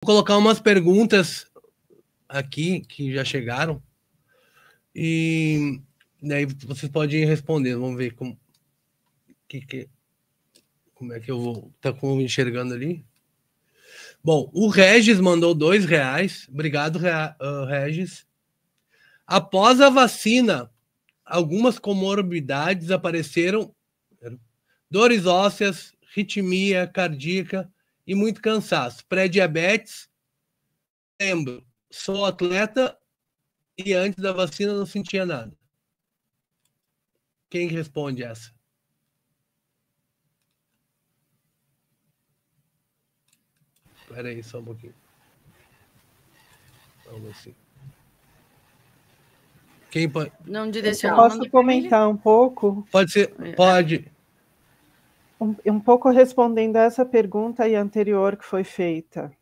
Vou colocar umas perguntas aqui que já chegaram e daí vocês podem ir respondendo. Vamos ver como é que eu vou tá enxergando ali. Bom, o Regis mandou R$2. Obrigado, Regis. Após a vacina, algumas comorbidades apareceram: dores ósseas, arritmia cardíaca e muito cansaço. Pré-diabetes, lembro, sou atleta e antes da vacina não sentia nada. Quem responde essa? Espera aí só um pouquinho. Vamos assim. Quem pode? Não direcionou. Posso comentar um pouco? Pode ser, pode. Um pouco respondendo a essa pergunta e anterior que foi feita.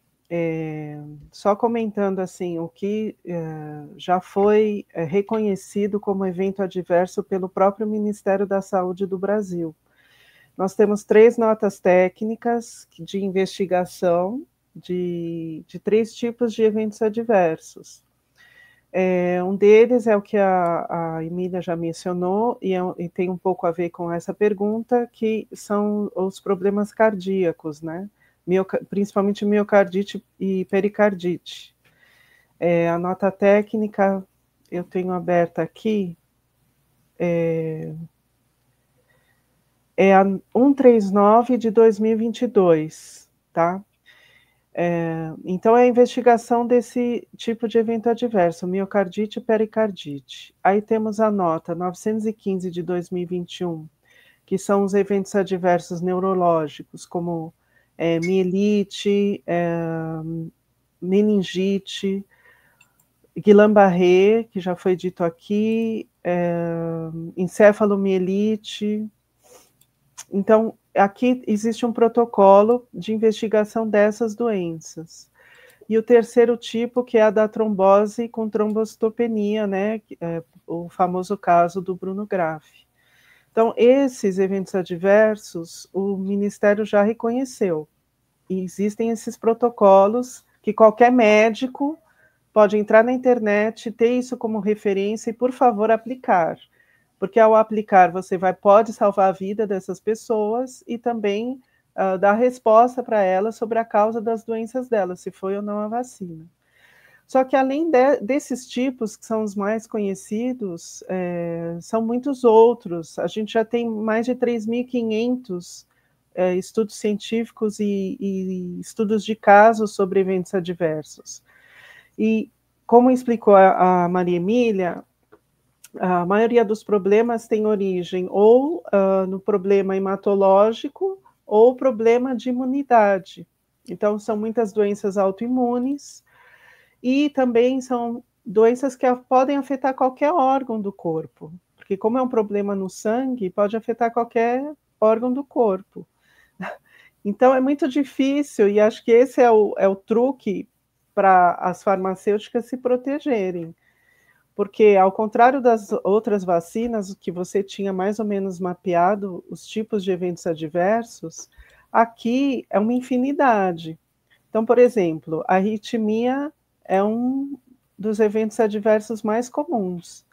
Só comentando assim, o que já foi reconhecido como evento adverso pelo próprio Ministério da Saúde do Brasil. Nós temos 3 notas técnicas de investigação de 3 tipos de eventos adversos. Um deles é o que a Emília já mencionou, e tem um pouco a ver com essa pergunta, que são os problemas cardíacos, né? Principalmente miocardite e pericardite. A nota técnica, eu tenho aberta aqui, é a 139 de 2022, tá? Então, é a investigação desse tipo de evento adverso, miocardite e pericardite. Aí temos a nota 915 de 2021, que são os eventos adversos neurológicos, como mielite, meningite, Guillain-Barré, que já foi dito aqui, encefalomielite. Então, aqui existe um protocolo de investigação dessas doenças. E o terceiro tipo, que é a da trombose com trombocitopenia, né? O famoso caso do Bruno Graff. Então, esses eventos adversos, o Ministério já reconheceu. E existem esses protocolos que qualquer médico pode entrar na internet, ter isso como referência e, por favor, aplicar. Porque ao aplicar, você pode salvar a vida dessas pessoas e também dar resposta para elas sobre a causa das doenças delas, se foi ou não a vacina. Só que além desses tipos, que são os mais conhecidos, são muitos outros. A gente já tem mais de 3.500 estudos científicos e estudos de casos sobre eventos adversos. E, como explicou a Maria Emília, a maioria dos problemas tem origem ou no problema hematológico ou problema de imunidade. Então, são muitas doenças autoimunes e também são doenças que podem afetar qualquer órgão do corpo, porque como é um problema no sangue, pode afetar qualquer órgão do corpo. Então, é muito difícil, e acho que esse é o truque para as farmacêuticas se protegerem. Porque, ao contrário das outras vacinas, que você tinha mais ou menos mapeado os tipos de eventos adversos, aqui é uma infinidade. Então, por exemplo, a arritmia é um dos eventos adversos mais comuns.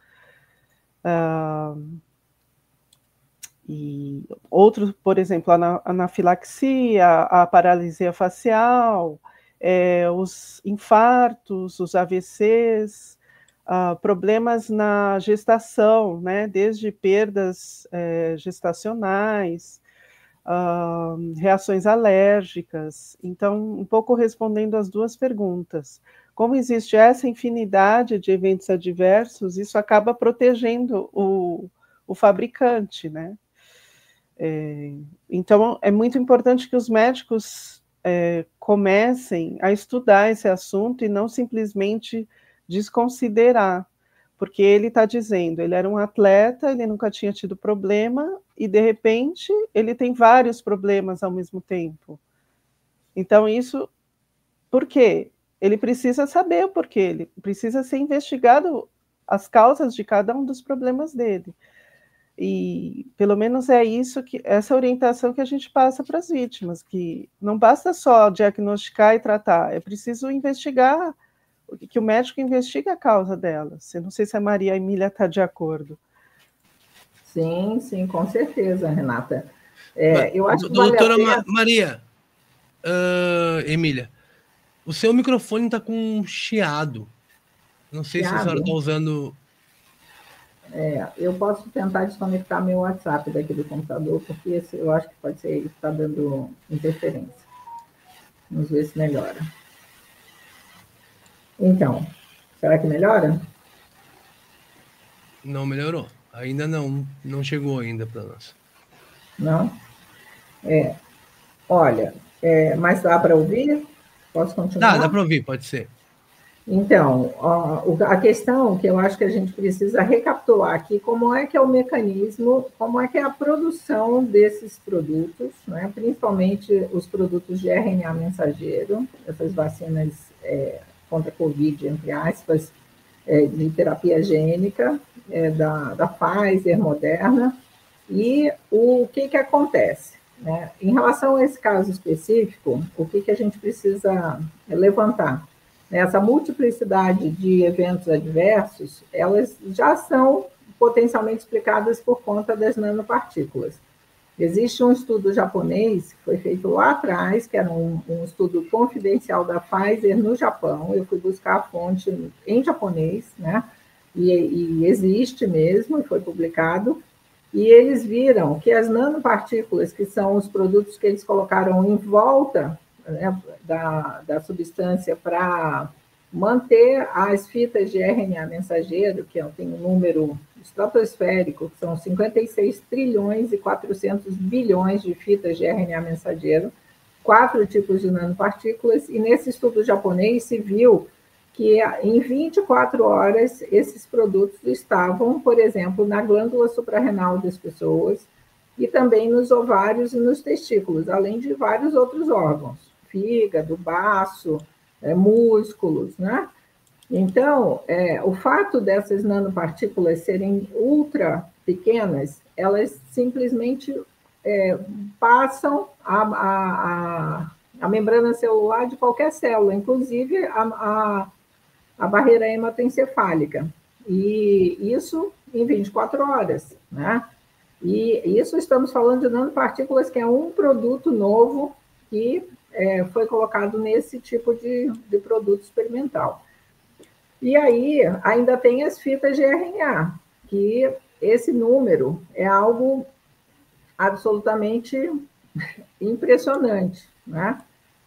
E outros, por exemplo, a anafilaxia, a paralisia facial, os infartos, os AVCs, problemas na gestação, né, desde perdas gestacionais, reações alérgicas. Então, um pouco respondendo às duas perguntas. Como existe essa infinidade de eventos adversos, isso acaba protegendo o fabricante, né? Então, é muito importante que os médicos comecem a estudar esse assunto e não simplesmente desconsiderar, porque ele está dizendo, ele era um atleta, ele nunca tinha tido problema, e de repente ele tem vários problemas ao mesmo tempo. Então isso, por quê? Ele precisa saber o porquê, ele precisa ser investigado as causas de cada um dos problemas dele. E pelo menos é isso essa orientação que a gente passa para as vítimas, que não basta só diagnosticar e tratar, é preciso investigar, que o médico investigue a causa delas. Eu não sei se a Maria Emília está de acordo. Sim, sim, com certeza, Renata. Eu acho que doutora vale a pena... Maria, Emília, o seu microfone está com um chiado. Não sei se a senhora está usando... eu posso tentar desconectar meu WhatsApp daqui do computador, porque esse, eu acho que pode ser ele que está dando interferência. Vamos ver se melhora. Então, será que melhora? Não melhorou. Ainda não chegou ainda para nós. Não? Olha, mas dá para ouvir? Posso continuar? Dá para ouvir, pode ser. Então, a questão que eu acho que a gente precisa recapitular aqui, como é que é o mecanismo, como é que é a produção desses produtos, né? Principalmente os produtos de RNA mensageiro, essas vacinas contra a Covid, entre aspas, de terapia gênica, da Pfizer, Moderna, e o que acontece? Né? Em relação a esse caso específico, o que a gente precisa levantar? Essa multiplicidade de eventos adversos, elas já são potencialmente explicadas por conta das nanopartículas. Existe um estudo japonês que foi feito lá atrás, que era um estudo confidencial da Pfizer no Japão. Eu fui buscar a fonte em japonês, né? E existe mesmo, e foi publicado. E eles viram que as nanopartículas, que são os produtos que eles colocaram em volta, né, da substância para manter as fitas de RNA mensageiro, que tem um número estratosférico, que são 56 trilhões e 400 bilhões de fitas de RNA mensageiro, 4 tipos de nanopartículas, e nesse estudo japonês se viu que em 24 horas esses produtos estavam, por exemplo, na glândula suprarrenal das pessoas e também nos ovários e nos testículos, além de vários outros órgãos, fígado, baço, músculos, né? Então, o fato dessas nanopartículas serem ultra pequenas, elas simplesmente passam a membrana celular de qualquer célula, inclusive a barreira hematoencefálica. E isso em 24 horas, né? E isso estamos falando de nanopartículas, que é um produto novo que foi colocado nesse tipo de produto experimental. E aí ainda tem as fitas de RNA, que esse número é algo absolutamente impressionante, né?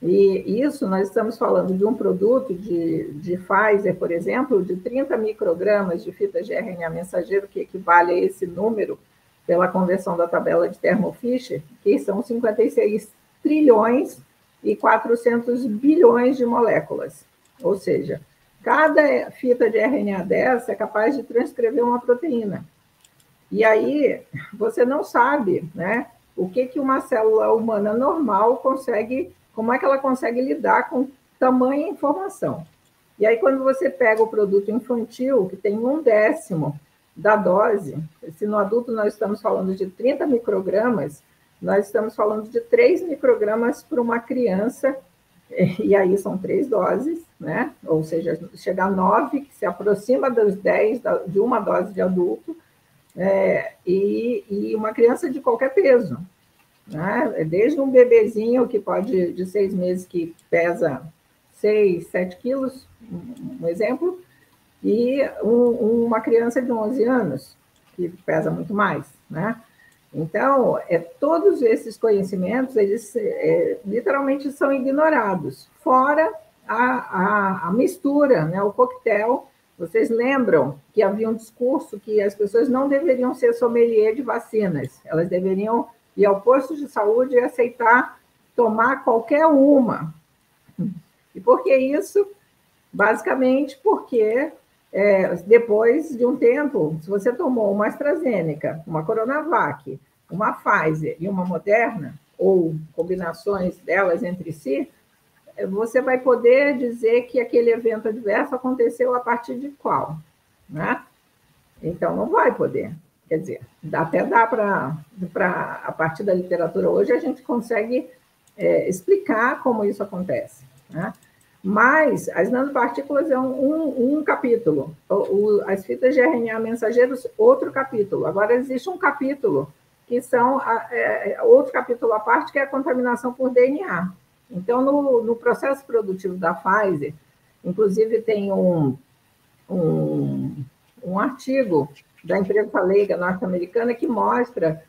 E isso nós estamos falando de um produto de Pfizer, por exemplo, de 30 microgramas de fitas de RNA mensageiro, que equivale a esse número pela conversão da tabela de Thermo Fisher, que são 56 trilhões e 400 bilhões de moléculas. Ou seja, cada fita de RNA dessa é capaz de transcrever uma proteína. E aí você não sabe, né, o que uma célula humana normal consegue, como é que ela consegue lidar com tamanha informação. E aí, quando você pega o produto infantil, que tem 1/10 da dose, se no adulto nós estamos falando de 30 microgramas, nós estamos falando de 3 microgramas para uma criança, e aí são 3 doses, né? Ou seja, chega a 9, que se aproxima dos 10 de uma dose de adulto, e uma criança de qualquer peso, né? Desde um bebezinho que pode, de 6 meses, que pesa 6, 7 quilos, um exemplo, e uma criança de 11 anos, que pesa muito mais, né? Então, todos esses conhecimentos, eles literalmente são ignorados, fora a mistura, né? O coquetel. Vocês lembram que havia um discurso que as pessoas não deveriam ser sommelier de vacinas, elas deveriam ir ao posto de saúde e aceitar tomar qualquer uma. E por que isso? Basicamente porque depois de um tempo, se você tomou uma AstraZeneca, uma Coronavac, uma Pfizer e uma Moderna, ou combinações delas entre si, você vai poder dizer que aquele evento adverso aconteceu a partir de qual, né? Então, não vai poder. quer dizer, até dá para, a partir da literatura hoje, a gente consegue explicar como isso acontece, né? Mas as nanopartículas é um capítulo, as fitas de RNA mensageiros, outro capítulo. Agora, existe um capítulo, que são outro capítulo à parte, que é a contaminação por DNA. Então, no processo produtivo da Pfizer, inclusive tem um artigo da empresa leiga norte-americana que mostra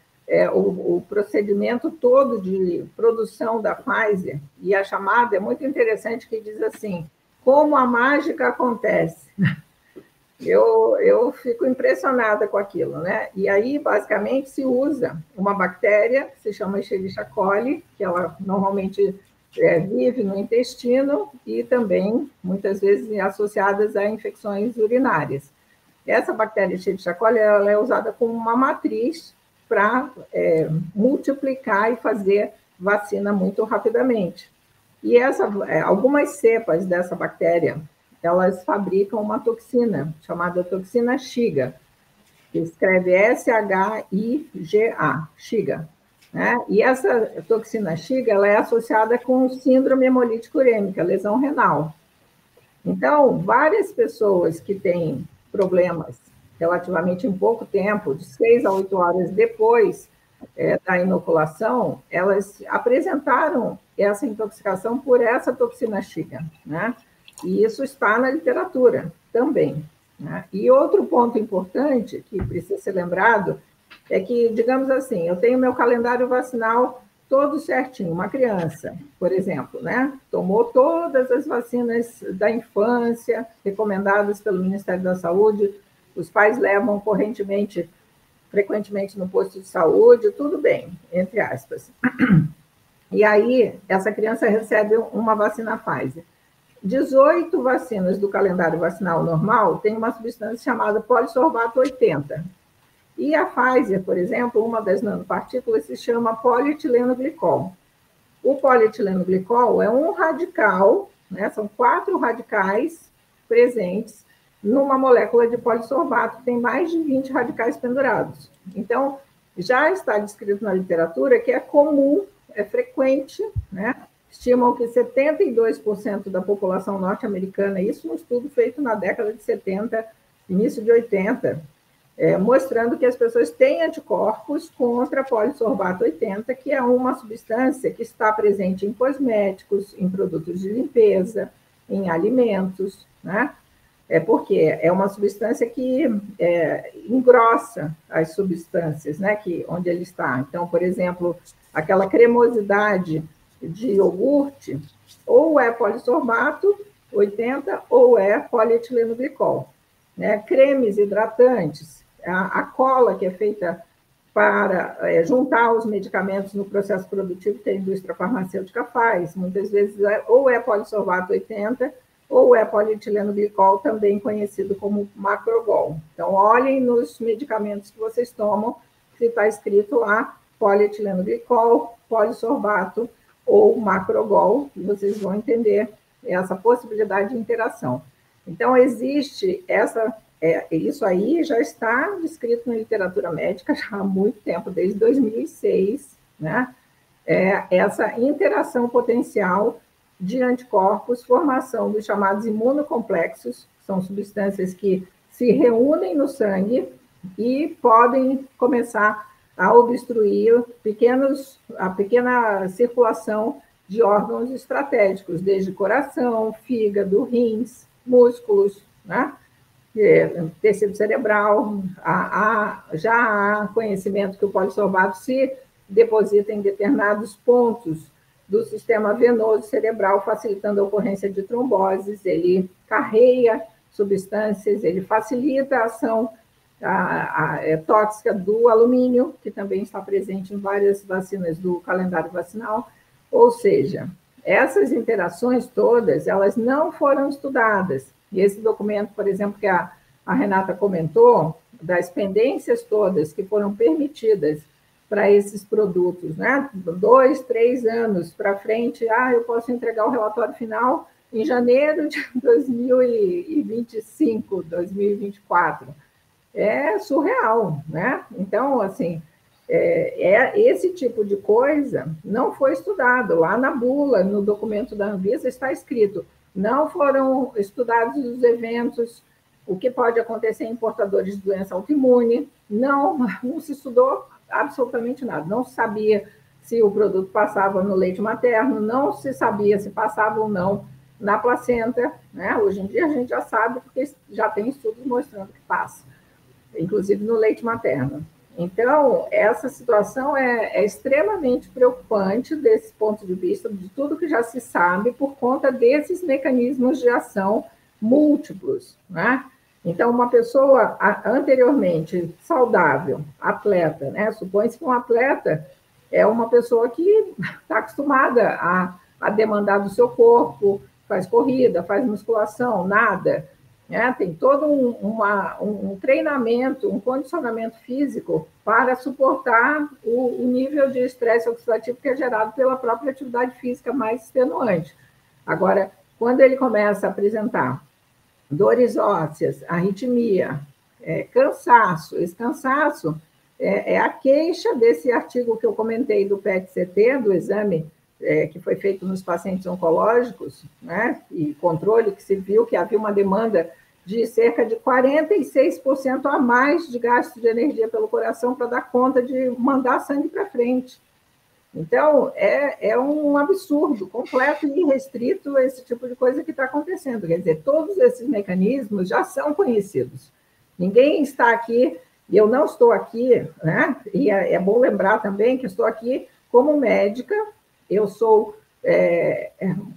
o procedimento todo de produção da Pfizer, e a chamada é muito interessante, que diz assim, como a mágica acontece. Eu fico impressionada com aquilo, né? E aí, basicamente, se usa uma bactéria que se chama Escherichia coli, que ela normalmente vive no intestino e também, muitas vezes, associadas a infecções urinárias. Essa bactéria Escherichia coli, ela é usada como uma matriz para multiplicar e fazer vacina muito rapidamente. E algumas cepas dessa bactéria, elas fabricam uma toxina, chamada toxina Shiga, que escreve S-H-I-G-A, Shiga. Né? E essa toxina Shiga, ela é associada com síndrome hemolítica urêmica, lesão renal. Então, várias pessoas que têm problemas relativamente em pouco tempo, de 6 a 8 horas depois da inoculação, elas apresentaram essa intoxicação por essa toxina Shiga, né? E isso está na literatura também, né? E outro ponto importante que precisa ser lembrado é que, digamos assim, eu tenho meu calendário vacinal todo certinho. Uma criança, por exemplo, né, tomou todas as vacinas da infância recomendadas pelo Ministério da Saúde, os pais levam frequentemente no posto de saúde, tudo bem, entre aspas. E aí, essa criança recebe uma vacina Pfizer. 18 vacinas do calendário vacinal normal têm uma substância chamada polissorbato 80. E a Pfizer, por exemplo, uma das nanopartículas se chama polietileno-glicol. O polietileno-glicol é um radical, né, são 4 radicais presentes numa molécula de polissorbato, que tem mais de 20 radicais pendurados. Então, já está descrito na literatura que é comum, é frequente, né? Estimam que 72% da população norte-americana, isso num estudo feito na década de 70, início de 80, mostrando que as pessoas têm anticorpos contra polissorbato 80, que é uma substância que está presente em cosméticos, em produtos de limpeza, em alimentos, né? Porque é uma substância que engrossa as substâncias, né, onde ele está. Então, por exemplo, aquela cremosidade de iogurte, ou é polissorbato 80, ou é polietileno-glicol. Né? Cremes hidratantes, a cola que é feita para juntar os medicamentos no processo produtivo que a indústria farmacêutica faz, muitas vezes ou é polissorbato 80, ou é polietileno-glicol, também conhecido como macrogol. Então, olhem nos medicamentos que vocês tomam, se está escrito lá polietileno-glicol, polissorbato ou macrogol, e vocês vão entender essa possibilidade de interação. Então, existe isso aí já está descrito na literatura médica já há muito tempo, desde 2006, né? Essa interação potencial de anticorpos, formação dos chamados imunocomplexos, que são substâncias que se reúnem no sangue e podem começar a obstruir a pequena circulação de órgãos estratégicos, desde coração, fígado, rins, músculos, né? Tecido cerebral. Já há conhecimento que o polissorbato se deposita em determinados pontos do sistema venoso cerebral, facilitando a ocorrência de tromboses, ele carreia substâncias, ele facilita a ação tóxica do alumínio, que também está presente em várias vacinas do calendário vacinal. Ou seja, essas interações todas, elas não foram estudadas. E esse documento, por exemplo, que a Renata comentou, das pendências todas que foram permitidas para esses produtos, né? 2, 3 anos para frente, eu posso entregar o relatório final em janeiro de 2025, 2024. é surreal, né? Então, assim, esse tipo de coisa não foi estudado. Lá na bula, no documento da Anvisa, está escrito: não foram estudados os eventos, o que pode acontecer em portadores de doença autoimune. Não se estudou absolutamente nada. Não se sabia se o produto passava no leite materno, não se sabia se passava ou não na placenta, né? Hoje em dia a gente já sabe, porque já tem estudos mostrando que passa, inclusive no leite materno. Então, essa situação é extremamente preocupante desse ponto de vista, de tudo que já se sabe, por conta desses mecanismos de ação múltiplos, né? Então, uma pessoa anteriormente saudável, atleta, né? Supõe-se que um atleta é uma pessoa que está acostumada a demandar do seu corpo, faz corrida, faz musculação, nada, né? Tem todo um treinamento, um condicionamento físico para suportar o nível de estresse oxidativo que é gerado pela própria atividade física mais extenuante. Agora, quando ele começa a apresentar dores ósseas, arritmia, cansaço, esse cansaço é a queixa desse artigo que eu comentei do PET-CT, do exame que foi feito nos pacientes oncológicos, né, e controle, que se viu que havia uma demanda de cerca de 46% a mais de gasto de energia pelo coração para dar conta de mandar sangue para frente. Então, é um absurdo completo e irrestrito esse tipo de coisa que está acontecendo. Quer dizer, todos esses mecanismos já são conhecidos. Ninguém está aqui, e eu não estou aqui, né? E é bom lembrar também que estou aqui como médica, eu sou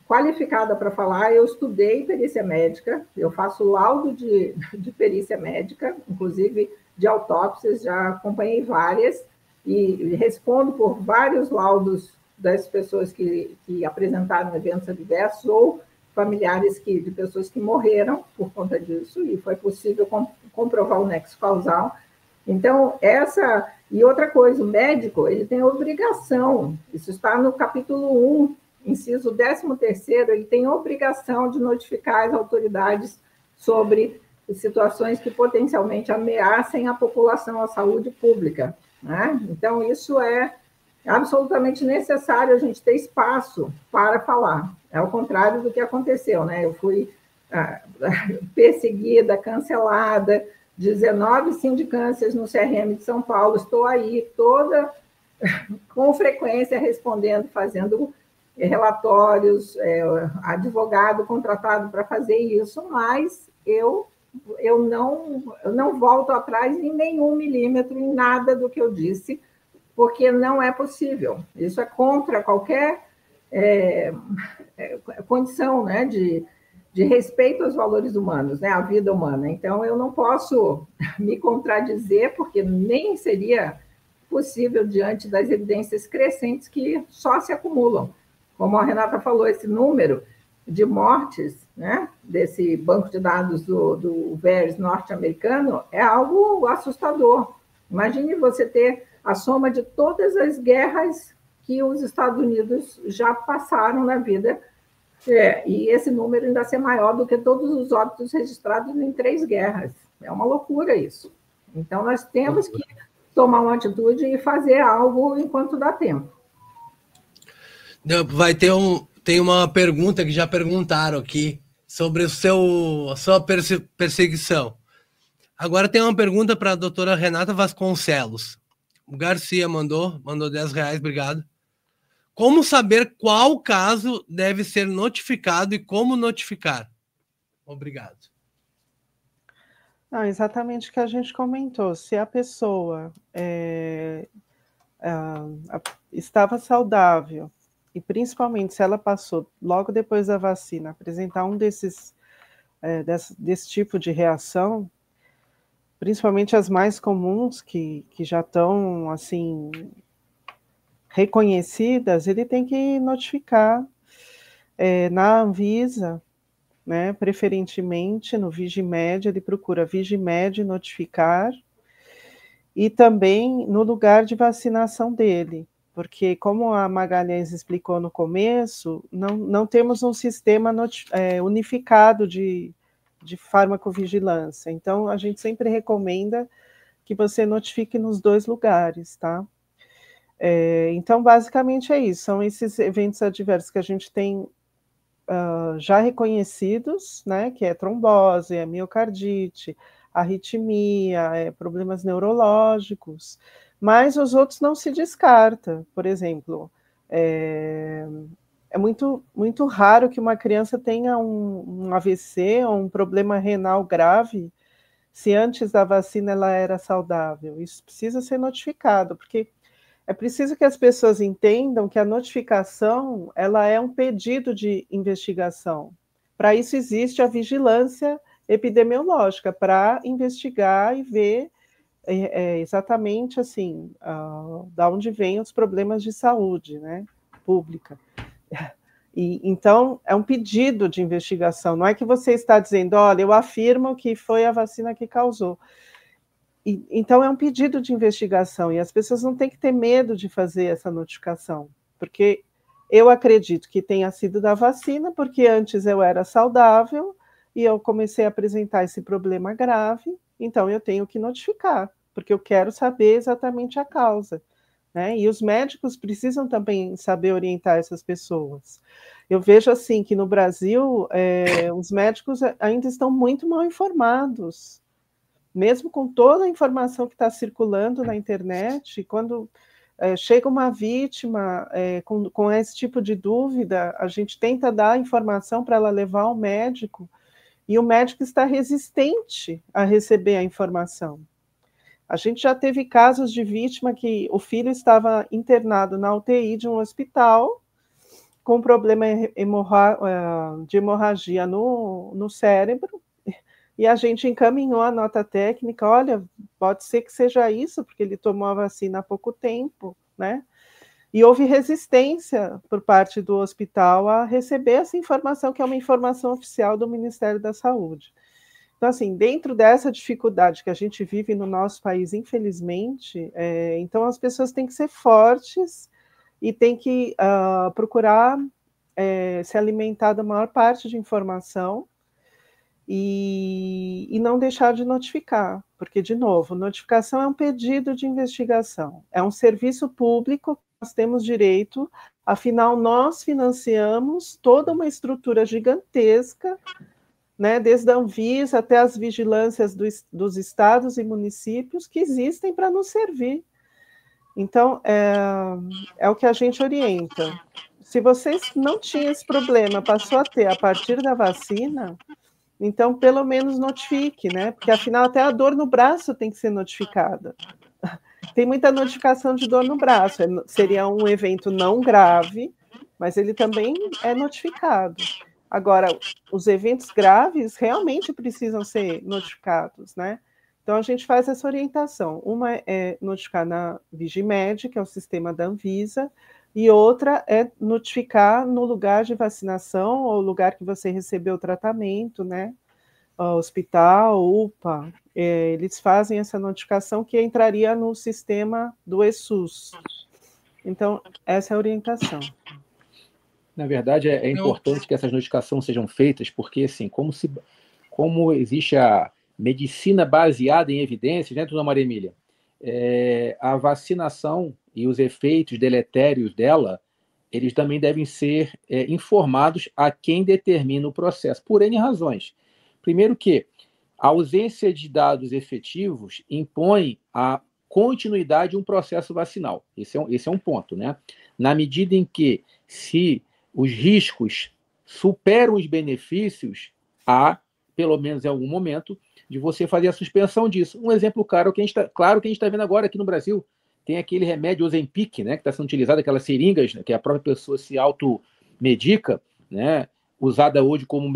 qualificada para falar, eu estudei perícia médica, eu faço laudo de perícia médica, inclusive de autópsias, já acompanhei várias, e respondo por vários laudos das pessoas que apresentaram eventos adversos ou familiares de pessoas que morreram por conta disso, e foi possível comprovar o nexo causal. Então, e outra coisa, o médico, ele tem obrigação, isso está no capítulo 1, inciso 13º, ele tem obrigação de notificar as autoridades sobre situações que potencialmente ameacem a população, a saúde pública, né? Então, isso é absolutamente necessário a gente ter espaço para falar. É ao contrário do que aconteceu, né? Eu fui perseguida, cancelada, 19 sindicâncias no CRM de São Paulo, estou aí toda com frequência respondendo, fazendo relatórios, advogado contratado para fazer isso, mas eu não volto atrás em nenhum milímetro, em nada do que eu disse, porque não é possível. Isso é contra qualquer condição, né, de respeito aos valores humanos, né, à vida humana. Então, eu não posso me contradizer, porque nem seria possível diante das evidências crescentes que só se acumulam. Como a Renata falou, esse número de mortes, né, desse banco de dados do VAERS norte-americano é algo assustador. Imagine você ter a soma de todas as guerras que os Estados Unidos já passaram na vida, e esse número ainda ser maior do que todos os óbitos registrados em 3 guerras. É uma loucura isso. Então, nós temos que tomar uma atitude e fazer algo enquanto dá tempo. Tem uma pergunta que já perguntaram aqui sobre a sua perseguição. Agora tem uma pergunta para a doutora Renata Vasconcelos. O Garcia mandou R$10, obrigado. Como saber qual caso deve ser notificado e como notificar? Obrigado. Não, exatamente o que a gente comentou. Se a pessoa estava saudável, e principalmente se ela passou logo depois da vacina apresentar um desse tipo de reação, principalmente as mais comuns, que já estão assim reconhecidas, ele tem que notificar na Anvisa, né, preferentemente no Vigimed, ele procura Vigimed notificar, e também no lugar de vacinação dele, porque como a Magalhães explicou no começo, não temos um sistema unificado de de farmacovigilância. Então, a gente sempre recomenda que você notifique nos 2 lugares, tá? Então, basicamente é isso, são esses eventos adversos que a gente tem já reconhecidos, né, que é trombose, é miocardite, arritmia, problemas neurológicos, mas os outros não se descarta. Por exemplo, é muito, muito raro que uma criança tenha um AVC ou um problema renal grave se antes da vacina ela era saudável. Isso precisa ser notificado, porque é preciso que as pessoas entendam que a notificação ela é um pedido de investigação. Para isso existe a vigilância epidemiológica, para investigar e ver exatamente assim, da onde vêm os problemas de saúde, né, pública. E, então, é um pedido de investigação, não é que você está dizendo, olha, eu afirmo que foi a vacina que causou. Então, é um pedido de investigação, e as pessoas não têm que ter medo de fazer essa notificação, porque eu acredito que tenha sido da vacina, porque antes eu era saudável, e eu comecei a apresentar esse problema grave, então eu tenho que notificar, porque eu quero saber exatamente a causa, né? E os médicos precisam também saber orientar essas pessoas. Eu vejo assim que no Brasil os médicos ainda estão muito mal informados, mesmo com toda a informação que está circulando na internet. Quando chega uma vítima com esse tipo de dúvida, a gente tenta dar a informação para ela levar ao médico, e o médico está resistente a receber a informação. A gente já teve casos de vítima que o filho estava internado na UTI de um hospital com problema de hemorragia no cérebro, e a gente encaminhou a nota técnica, olha, pode ser que seja isso, porque ele tomou a vacina há pouco tempo, né? E houve resistência por parte do hospital a receber essa informação, que é uma informação oficial do Ministério da Saúde. Então, assim, dentro dessa dificuldade que a gente vive no nosso país, infelizmente, então as pessoas têm que ser fortes e têm que procurar se alimentar da maior parte de informação e não deixar de notificar, porque, de novo, notificação é um pedido de investigação, é um serviço público que nós temos direito, afinal, nós financiamos toda uma estrutura gigantesca, né, desde a Anvisa até as vigilâncias dos estados e municípios que existem para nos servir. Então, é o que a gente orienta. Se vocês não tinham esse problema, passou a ter a partir da vacina, então, pelo menos notifique, né? Porque, afinal, até a dor no braço tem que ser notificada. Tem muita notificação de dor no braço. Seria um evento não grave, mas ele também é notificado. Agora, os eventos graves realmente precisam ser notificados, né? Então, a gente faz essa orientação. Uma é notificar na Vigimed, que é o sistema da Anvisa, e outra é notificar no lugar de vacinação ou lugar que você recebeu o tratamento, né? Hospital, UPA, eles fazem essa notificação que entraria no sistema do ESUS. Então, essa é a orientação. Na verdade, é importante que essas notificações sejam feitas, porque, assim, como existe a medicina baseada em evidências, né, dona Maria Emília? A vacinação e os efeitos deletérios dela, eles também devem ser informados a quem determina o processo, por N razões. Primeiro que a ausência de dados efetivos impõe a continuidade de um processo vacinal. Esse é um ponto, né? Na medida em que, se os riscos superam os benefícios, há, pelo menos em algum momento, de você fazer a suspensão disso. Um exemplo claro que a gente está vendo agora aqui no Brasil, tem aquele remédio Ozempic, né, que está sendo utilizado, aquelas seringas, né, que a própria pessoa se automedica, né, usada hoje como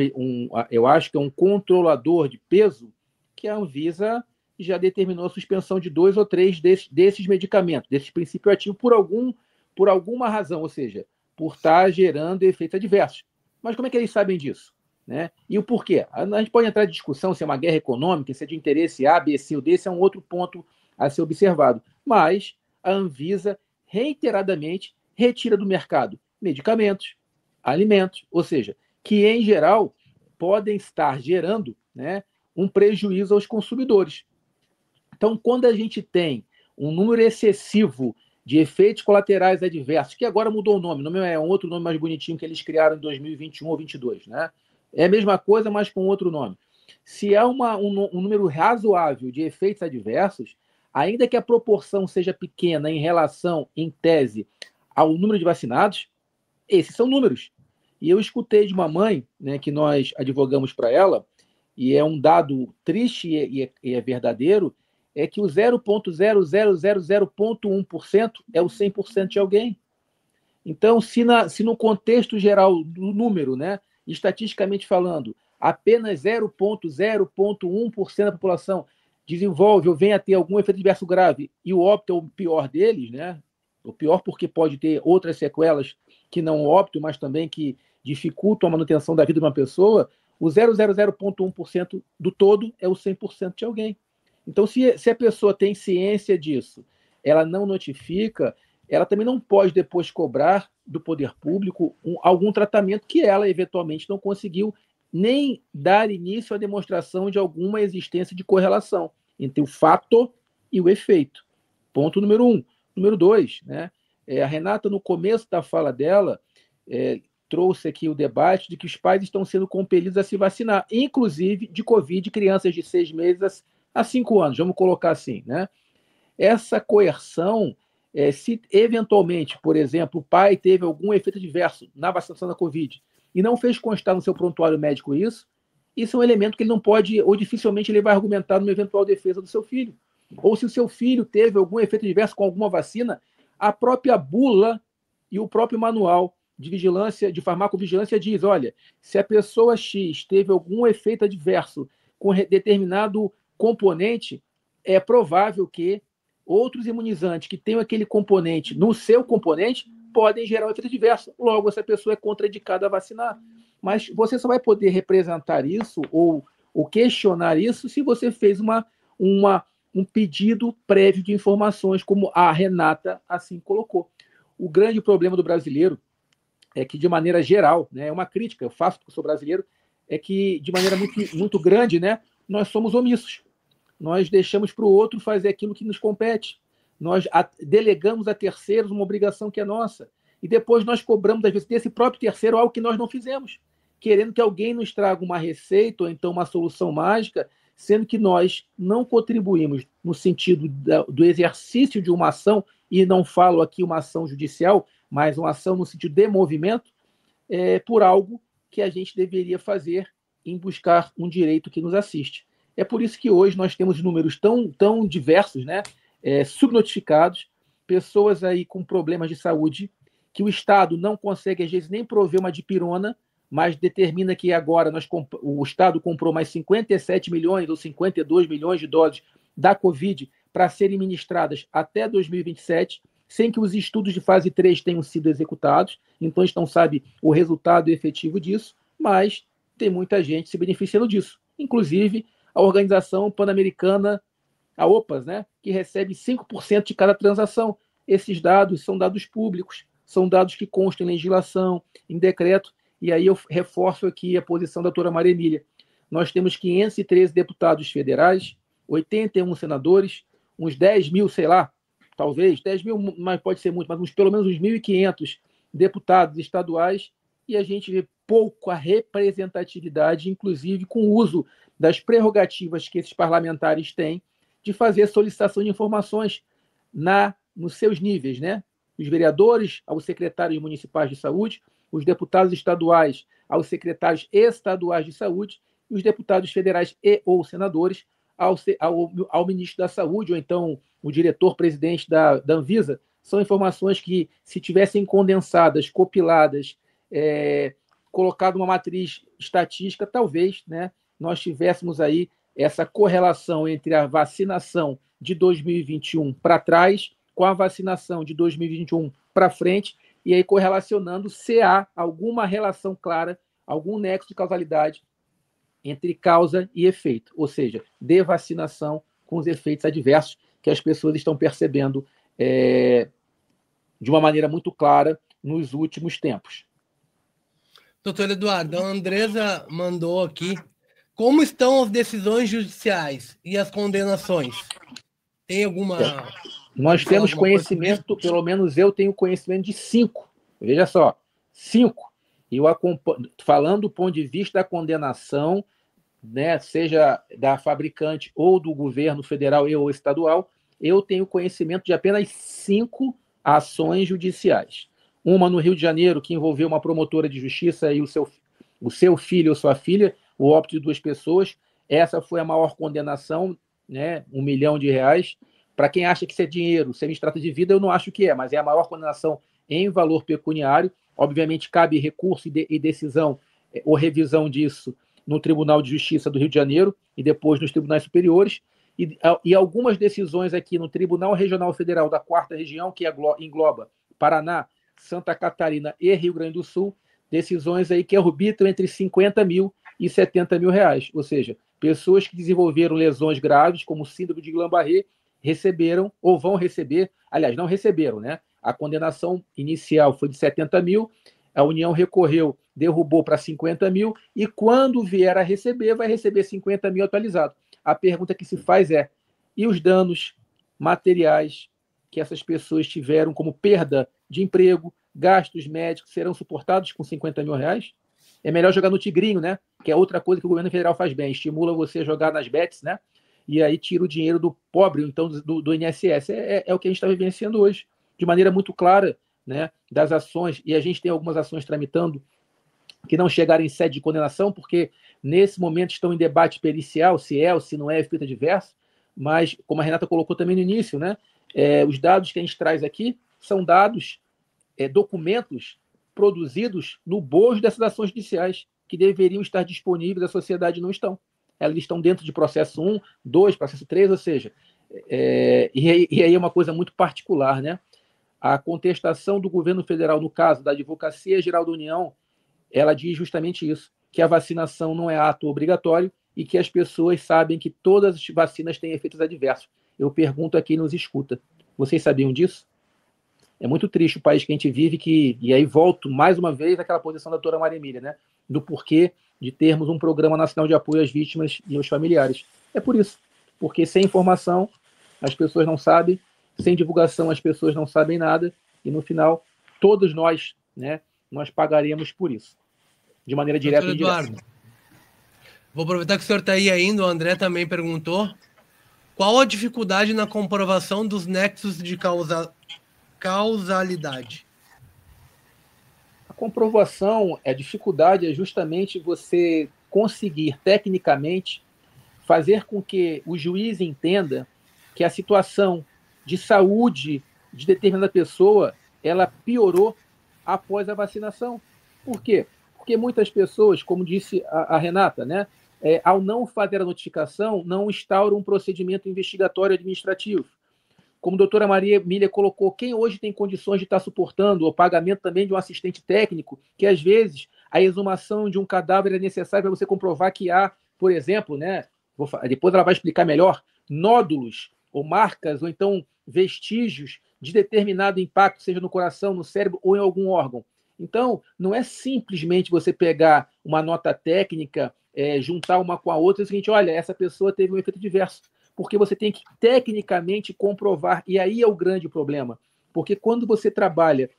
eu acho que é um controlador de peso, que a Anvisa já determinou a suspensão de 2 ou 3 desses medicamentos, desses princípios ativos, por alguma razão, ou seja, por estar gerando efeitos adversos. Mas como é que eles sabem disso? Né? E o porquê? A gente pode entrar em discussão se é uma guerra econômica, se é de interesse A, B, C ou D, esse é um outro ponto a ser observado. Mas a Anvisa reiteradamente retira do mercado medicamentos, alimentos, ou seja, que em geral podem estar gerando, né, um prejuízo aos consumidores. Então, quando a gente tem um número excessivo de efeitos colaterais adversos, que agora mudou o nome é um outro nome mais bonitinho que eles criaram em 2021 ou 2022, né? É a mesma coisa, mas com outro nome. Se há um número razoável de efeitos adversos, ainda que a proporção seja pequena em relação, em tese, ao número de vacinados, esses são números. E eu escutei de uma mãe, né, que nós advogamos para ela, e é um dado triste e é verdadeiro, é que o 0,0001% é o 100% de alguém. Então, se no contexto geral do número, né, estatisticamente falando, apenas 0,1% da população desenvolve ou vem a ter algum efeito adverso grave, e o óbito é o pior deles, né? O pior porque pode ter outras sequelas que não óbito, mas também que dificultam a manutenção da vida de uma pessoa, o 0,0001% do todo é o 100% de alguém. Então, se a pessoa tem ciência disso, ela não notifica, ela também não pode depois cobrar do poder público algum tratamento que ela eventualmente não conseguiu nem dar início à demonstração de alguma existência de correlação entre o fato e o efeito. Ponto número 1. Número 2, né? A Renata, no começo da fala dela, trouxe aqui o debate de que os pais estão sendo compelidos a se vacinar, inclusive de Covid, crianças de 6 meses a 5 anos, vamos colocar assim, né? Essa coerção, se eventualmente, por exemplo, o pai teve algum efeito adverso na vacinação da Covid e não fez constar no seu prontuário médico isso é um elemento que ele não pode, ou dificilmente ele vai argumentar numa eventual defesa do seu filho. Ou se o seu filho teve algum efeito adverso com alguma vacina, a própria bula e o próprio manual de vigilância, de farmacovigilância diz, olha, se a pessoa X teve algum efeito adverso com determinado componente, é provável que outros imunizantes que tenham aquele componente no seu componente podem gerar um efeito adverso. Logo, essa pessoa é contraindicada a vacinar. Mas você só vai poder representar isso ou questionar isso se você fez um pedido prévio de informações, como a Renata assim colocou. O grande problema do brasileiro é que, de maneira geral, né, é uma crítica, eu faço porque eu sou brasileiro, é que, de maneira muito, muito grande, né, nós somos omissos. Nós deixamos para o outro fazer aquilo que nos compete. Nós delegamos a terceiros uma obrigação que é nossa. E depois nós cobramos, às vezes, desse próprio terceiro algo que nós não fizemos, querendo que alguém nos traga uma receita ou então uma solução mágica, sendo que nós não contribuímos no sentido do exercício de uma ação, e não falo aqui uma ação judicial, mas uma ação no sentido de movimento, por algo que a gente deveria fazer em buscar um direito que nos assiste. É por isso que hoje nós temos números tão diversos, né? Subnotificados, pessoas aí com problemas de saúde, que o Estado não consegue, às vezes, nem prover uma dipirona, mas determina que agora o Estado comprou mais 57 milhões ou 52 milhões de doses da Covid para serem ministradas até 2027, sem que os estudos de fase 3 tenham sido executados. Então, a gente não sabe o resultado efetivo disso, mas tem muita gente se beneficiando disso. Inclusive, a Organização Pan-Americana, a OPAS, né, que recebe 5% de cada transação. Esses dados são dados públicos, são dados que constam em legislação, em decreto, e aí eu reforço aqui a posição da doutora Maria Emília. Nós temos 513 deputados federais, 81 senadores, uns 10 mil, sei lá, talvez, 10 mil, mas pode ser muito, mas pelo menos uns 1.500 deputados estaduais, e a gente vê pouca representatividade, inclusive com o uso das prerrogativas que esses parlamentares têm de fazer solicitação de informações nos seus níveis, né? Os vereadores aos secretários municipais de saúde, os deputados estaduais aos secretários estaduais de saúde e os deputados federais e ou senadores ao ministro da Saúde, ou então o diretor-presidente da Anvisa. São informações que, se tivessem condensadas, compiladas, colocado uma matriz estatística, talvez, né, nós tivéssemos aí essa correlação entre a vacinação de 2021 para trás com a vacinação de 2021 para frente, e aí correlacionando se há alguma relação clara, algum nexo de causalidade entre causa e efeito, ou seja, de vacinação com os efeitos adversos que as pessoas estão percebendo de uma maneira muito clara nos últimos tempos. Doutor Eduardo, a Andresa mandou aqui. Como estão as decisões judiciais e as condenações? Tem alguma... Nós temos conhecimento, pelo menos eu tenho conhecimento de 5. Veja só, 5. E eu acompanho, falando do ponto de vista da condenação, né, seja da fabricante ou do governo federal ou estadual, eu tenho conhecimento de apenas 5 ações judiciais. Uma no Rio de Janeiro, que envolveu uma promotora de justiça e o seu filho ou sua filha, o óbito de 2 pessoas. Essa foi a maior condenação, né, R$1 milhão. Para quem acha que isso é dinheiro, se me trata de vida, eu não acho que é, mas é a maior condenação em valor pecuniário. Obviamente, cabe recurso e decisão ou revisão disso no Tribunal de Justiça do Rio de Janeiro e depois nos tribunais superiores. E algumas decisões aqui no Tribunal Regional Federal da 4ª Região, que engloba Paraná, Santa Catarina e Rio Grande do Sul, decisões aí que arbitram entre 50 mil e 70 mil reais. Ou seja, pessoas que desenvolveram lesões graves, como síndrome de Guillain-Barré, receberam ou vão receber, aliás, não receberam, né? A condenação inicial foi de 70 mil, a União recorreu, derrubou para 50 mil, e quando vier a receber, vai receber 50 mil atualizado. A pergunta que se faz é, e os danos materiais que essas pessoas tiveram como perda de emprego, gastos médicos, serão suportados com 50 mil reais? É melhor jogar no tigrinho, né? Que é outra coisa que o governo federal faz bem, estimula você a jogar nas bets, né? E aí tira o dinheiro do pobre, então do INSS. É o que a gente está vivenciando hoje, de maneira muito clara, né? Das ações, e a gente tem algumas ações tramitando que não chegaram em sede de condenação, porque nesse momento estão em debate pericial, se é ou se não é efeito adverso, mas, como a Renata colocou também no início, né? Os dados que a gente traz aqui são dados, documentos produzidos no bojo dessas ações judiciais, que deveriam estar disponíveis à sociedade, não estão. Elas estão dentro de processo 1, 2, processo 3, ou seja, e aí é uma coisa muito particular, né? A contestação do governo federal, no caso da Advocacia Geral da União, ela diz justamente isso, que a vacinação não é ato obrigatório e que as pessoas sabem que todas as vacinas têm efeitos adversos. Eu pergunto a quem nos escuta, vocês sabiam disso? É muito triste o país que a gente vive, e aí volto mais uma vez àquela posição da doutora Maria Emília, né? Do porquê de termos um programa nacional de apoio às vítimas e aos familiares. É por isso, porque sem informação as pessoas não sabem, sem divulgação as pessoas não sabem nada, e no final todos nós, né, nós pagaremos por isso, de maneira direta e indireta. Vou aproveitar que o senhor está aí ainda, o André também perguntou, qual a dificuldade na comprovação dos nexos de causalidade? A comprovação, a dificuldade é justamente você conseguir, tecnicamente, fazer com que o juiz entenda que a situação de saúde de determinada pessoa, ela piorou após a vacinação. Por quê? Porque muitas pessoas, como disse a Renata, né, ao não fazer a notificação, não instauram um procedimento investigatório administrativo. Como a doutora Maria Emília colocou, quem hoje tem condições de estar suportando o pagamento também de um assistente técnico, que às vezes a exumação de um cadáver é necessária para você comprovar que há, por exemplo, né, depois ela vai explicar melhor, nódulos ou marcas, ou então vestígios de determinado impacto, seja no coração, no cérebro ou em algum órgão. Então, não é simplesmente você pegar uma nota técnica, juntar uma com a outra e dizer o seguinte, olha, essa pessoa teve um efeito adverso, porque você tem que tecnicamente comprovar, e aí é o grande problema, porque quando você trabalha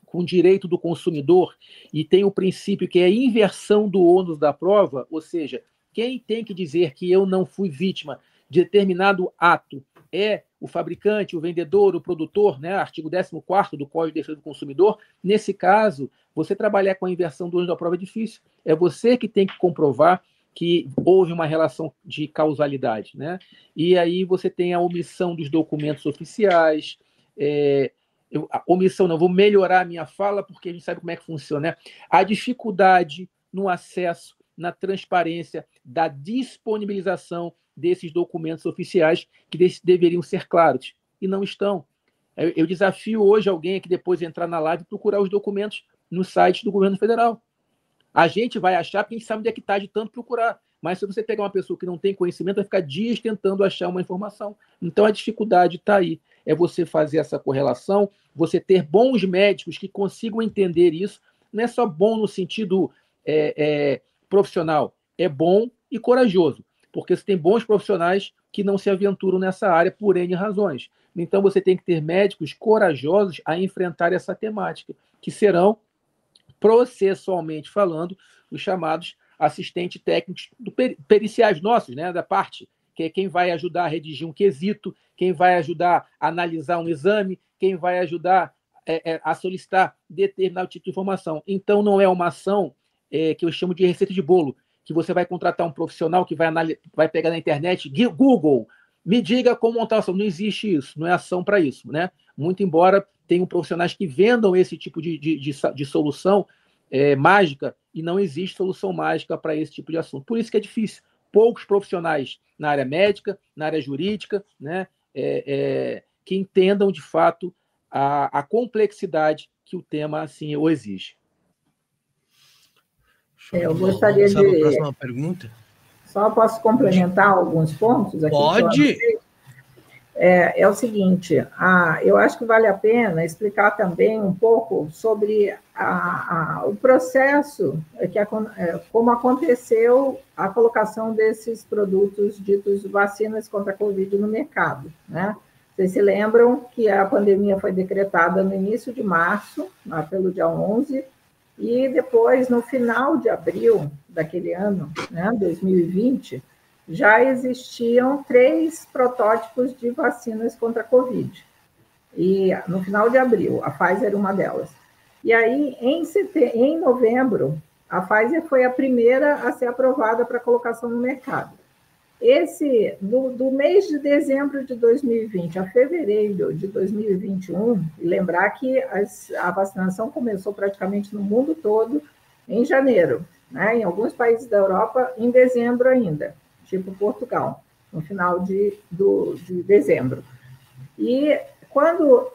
com o direito do consumidor e tem o princípio que é a inversão do ônus da prova, ou seja, quem tem que dizer que eu não fui vítima de determinado ato é o fabricante, o vendedor, o produtor, né? Artigo 14º do Código de Defesa do Consumidor. Nesse caso, você trabalhar com a inversão do ônus da prova é difícil. É você que tem que comprovar que houve uma relação de causalidade, né? E aí você tem a omissão dos documentos oficiais, omissão não, vou melhorar a minha fala porque a gente sabe como é que funciona, né? A dificuldade no acesso, na transparência da disponibilização desses documentos oficiais que deveriam ser claros, e não estão. Eu desafio hoje alguém que depois entrar na live e procurar os documentos no site do governo federal. A gente vai achar porque a gente sabe onde é que está de tanto procurar, mas se você pegar uma pessoa que não tem conhecimento, vai ficar dias tentando achar uma informação. Então a dificuldade está aí, é você fazer essa correlação, você ter bons médicos que consigam entender isso. não é só bom no sentido profissional, é bom e corajoso, porque você tem bons profissionais que não se aventuram nessa área por N razões. Então, você tem que ter médicos corajosos a enfrentar essa temática, que serão, processualmente falando, os chamados assistentes técnicos periciais nossos, né, da parte, que é quem vai ajudar a redigir um quesito, quem vai ajudar a analisar um exame, quem vai ajudar a solicitar determinado tipo de informação. Então, não é uma ação que eu chamo de receita de bolo, que você vai contratar um profissional que vai pegar na internet, Google, me diga como montar ação. Não existe isso, não é ação para isso, né? Muito embora tenham profissionais que vendam esse tipo de solução mágica, e não existe solução mágica para esse tipo de assunto. Por isso que é difícil. Poucos profissionais na área médica, na área jurídica, né, que entendam, de fato, a complexidade que o tema assim o exige. Eu gostaria de... a próxima pergunta? Só posso complementar alguns pontos aqui? Pode. É o seguinte, eu acho que vale a pena explicar também um pouco sobre o processo, como aconteceu a colocação desses produtos ditos vacinas contra a Covid no mercado, né? Vocês se lembram que a pandemia foi decretada no início de março, lá pelo dia 11, e depois, no final de abril daquele ano, né, 2020, já existiam 3 protótipos de vacinas contra a Covid. E no final de abril, a Pfizer era uma delas. E aí, em novembro, a Pfizer foi a primeira a ser aprovada para colocação no mercado. Do mês de dezembro de 2020 a fevereiro de 2021, e lembrar que a vacinação começou praticamente no mundo todo em janeiro, né? Em alguns países da Europa, em dezembro ainda, tipo Portugal, no final de dezembro. E quando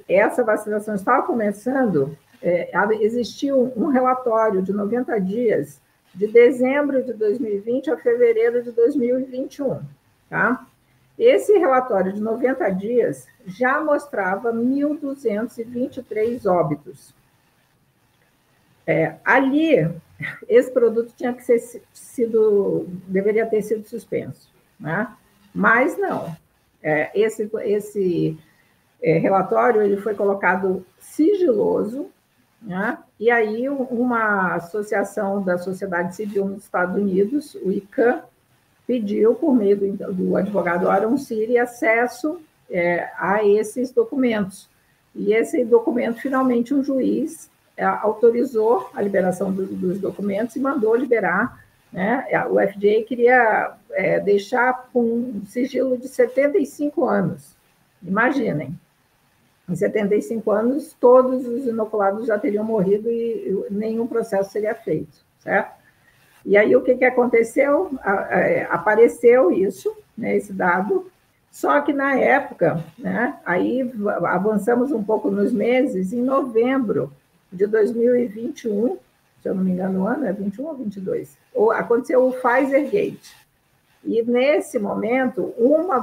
essa vacinação estava começando, existiu um relatório de 90 dias, de dezembro de 2020 a fevereiro de 2021, tá? Esse relatório de 90 dias já mostrava 1.223 óbitos. Ali, esse produto tinha que deveria ter sido suspenso, né? Mas não. Esse relatório ele foi colocado sigiloso, né? E aí uma associação da sociedade civil nos Estados Unidos, o ICANN, pediu, por meio do advogado Aaron Siri, acesso a esses documentos. E esse documento, finalmente, um juiz autorizou a liberação dos documentos e mandou liberar, né? O FDA queria deixar com um sigilo de 75 anos. Imaginem. Em 75 anos, todos os inoculados já teriam morrido e nenhum processo seria feito, certo? E aí, o que aconteceu? Apareceu isso, né, esse dado, só que na época, né, aí avançamos um pouco nos meses, em novembro de 2021, se eu não me engano o ano, é 21 ou 22, aconteceu o Pfizer Gate. E, nesse momento, uma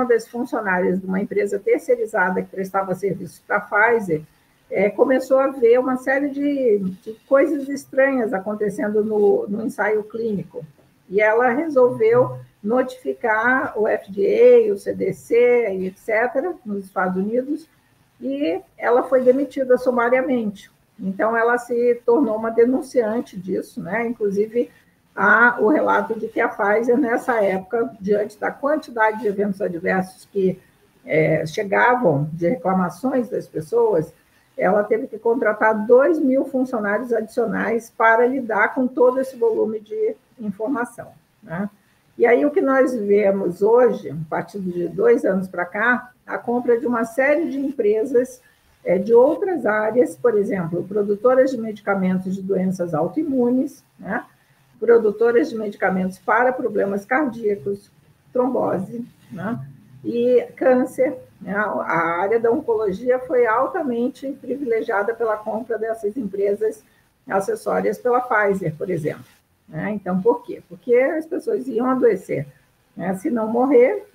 das funcionárias de uma empresa terceirizada que prestava serviço para a Pfizer começou a ver uma série de coisas estranhas acontecendo no ensaio clínico. E ela resolveu notificar o FDA, o CDC, etc., nos Estados Unidos, e ela foi demitida sumariamente. Então, ela se tornou uma denunciante disso, né? Inclusive, há o relato de que a Pfizer, nessa época, diante da quantidade de eventos adversos que chegavam, de reclamações das pessoas, ela teve que contratar 2.000 funcionários adicionais para lidar com todo esse volume de informação, né? E aí o que nós vemos hoje, a partir de 2 anos para cá, a compra de uma série de empresas de outras áreas, por exemplo, produtoras de medicamentos de doenças autoimunes, né? Produtoras de medicamentos para problemas cardíacos, trombose, né? E câncer, né? A área da oncologia foi altamente privilegiada pela compra dessas empresas acessórias pela Pfizer, por exemplo, né? Então, por quê? Porque as pessoas iam adoecer, né? Se não morrer,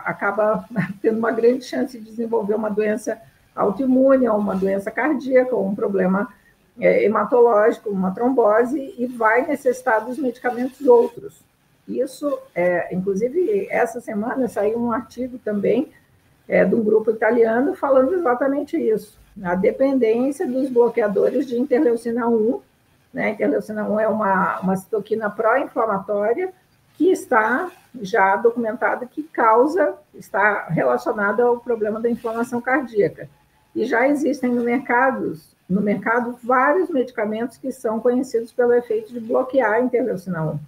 acaba tendo uma grande chance de desenvolver uma doença autoimune, ou uma doença cardíaca, ou um problema hematológico, uma trombose, e vai necessitar dos medicamentos outros. Isso, inclusive, essa semana saiu um artigo também de um grupo italiano falando exatamente isso, a dependência dos bloqueadores de interleucina 1, né? Interleucina 1 é uma citoquina pró-inflamatória que está já documentado que está relacionada ao problema da inflamação cardíaca. E já existem no mercado vários medicamentos que são conhecidos pelo efeito de bloquear a interleucina 1.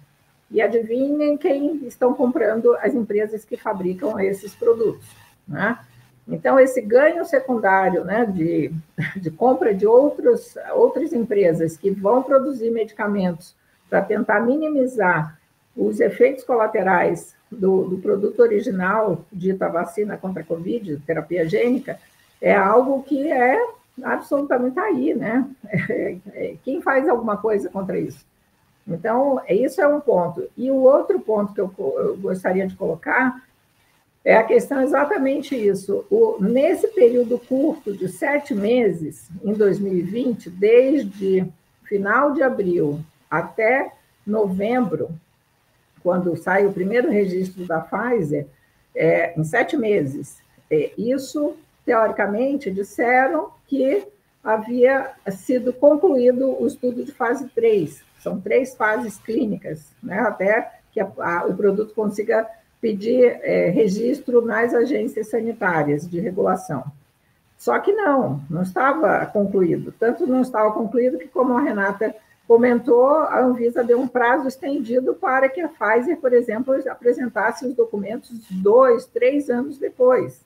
E adivinhem quem estão comprando as empresas que fabricam esses produtos, né? Então, esse ganho secundário, né, de compra de outras empresas que vão produzir medicamentos para tentar minimizar os efeitos colaterais do produto original, dita vacina contra a Covid, terapia gênica, é algo que absolutamente aí, né? Quem faz alguma coisa contra isso? Então, isso é um ponto. E o outro ponto que eu gostaria de colocar é a questão exatamente isso. Nesse período curto de 7 meses, em 2020, desde final de abril até novembro, quando sai o primeiro registro da Pfizer, em 7 meses, isso, teoricamente, disseram que havia sido concluído o estudo de fase 3. São 3 fases clínicas, né, até que o produto consiga pedir registro nas agências sanitárias de regulação. Só que não estava concluído. Tanto não estava concluído que, como a Renata comentou, a Anvisa deu um prazo estendido para que a Pfizer, por exemplo, apresentasse os documentos 2, 3 anos depois,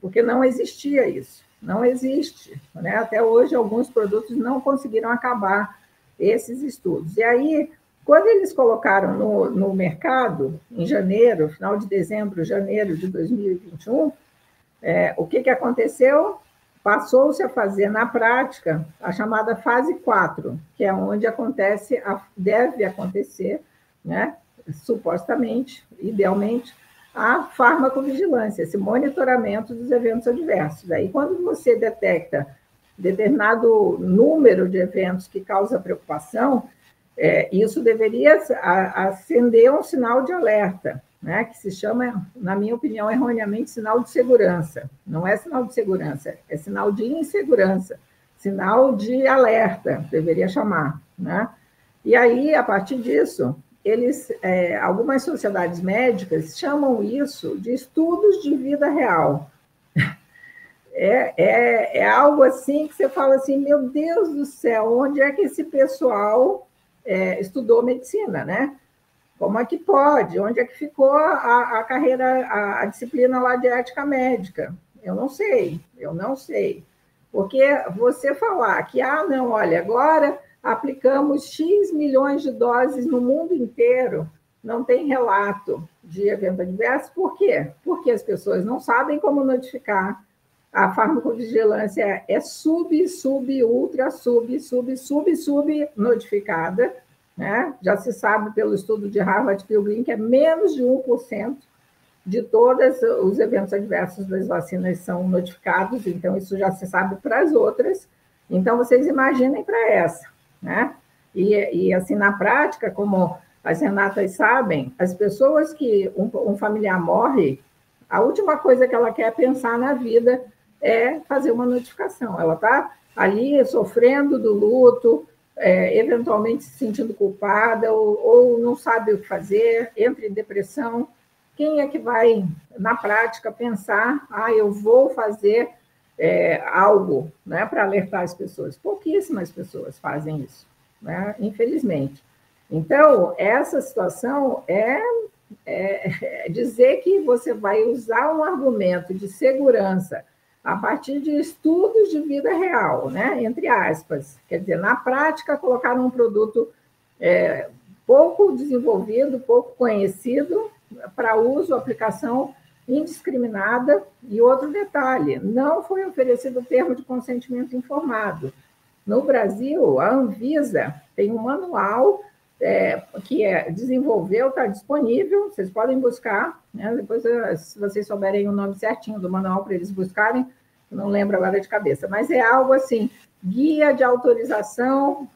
porque não existia isso. Não existe, né? Até hoje, alguns produtos não conseguiram acabar esses estudos. E aí, quando eles colocaram no mercado, em janeiro, final de dezembro, janeiro de 2021, o que aconteceu? Passou-se a fazer, na prática, a chamada fase 4, que é onde deve acontecer, né, supostamente, idealmente, a farmacovigilância, esse monitoramento dos eventos adversos. Aí, quando você detecta determinado número de eventos que causa preocupação, isso deveria acender um sinal de alerta, né, que se chama, na minha opinião, erroneamente, sinal de segurança. Não é sinal de segurança, é sinal de insegurança, sinal de alerta, deveria chamar, né? E aí, a partir disso, algumas sociedades médicas chamam isso de estudos de vida real. É algo assim que você fala assim, meu Deus do céu, onde é que esse pessoal estudou medicina, né? Como é que pode? Onde é que ficou a carreira, a disciplina lá de ética médica? Eu não sei. Porque você falar que, não, olha, agora aplicamos X milhões de doses no mundo inteiro, não tem relato de evento adverso, por quê? Porque as pessoas não sabem como notificar. A farmacovigilância é ultra sub notificada, né? Já se sabe pelo estudo de Harvard Pilgrim que é menos de 1% de todos os eventos adversos das vacinas são notificados, então isso já se sabe para as outras. Então, vocês imaginem para essa, né? E assim, na prática, como as Renatas sabem, as pessoas que um familiar morre, a última coisa que ela quer pensar na vida é fazer uma notificação. Ela está ali sofrendo do luto, eventualmente se sentindo culpada ou não sabe o que fazer, entra em depressão. Quem é que vai, na prática, pensar, eu vou fazer algo, né, para alertar as pessoas? Pouquíssimas pessoas fazem isso, né, infelizmente. Então, essa situação é dizer que você vai usar um argumento de segurança a partir de estudos de vida real, né? Entre aspas. Quer dizer, na prática, colocaram um produto pouco desenvolvido, pouco conhecido, para uso, aplicação indiscriminada. E outro detalhe, não foi oferecido o termo de consentimento informado. No Brasil, a Anvisa tem um manual que desenvolveu, está disponível, vocês podem buscar, né? Depois, se vocês souberem o nome certinho do manual para eles buscarem, não lembro agora de cabeça, mas é algo assim, guia de autorização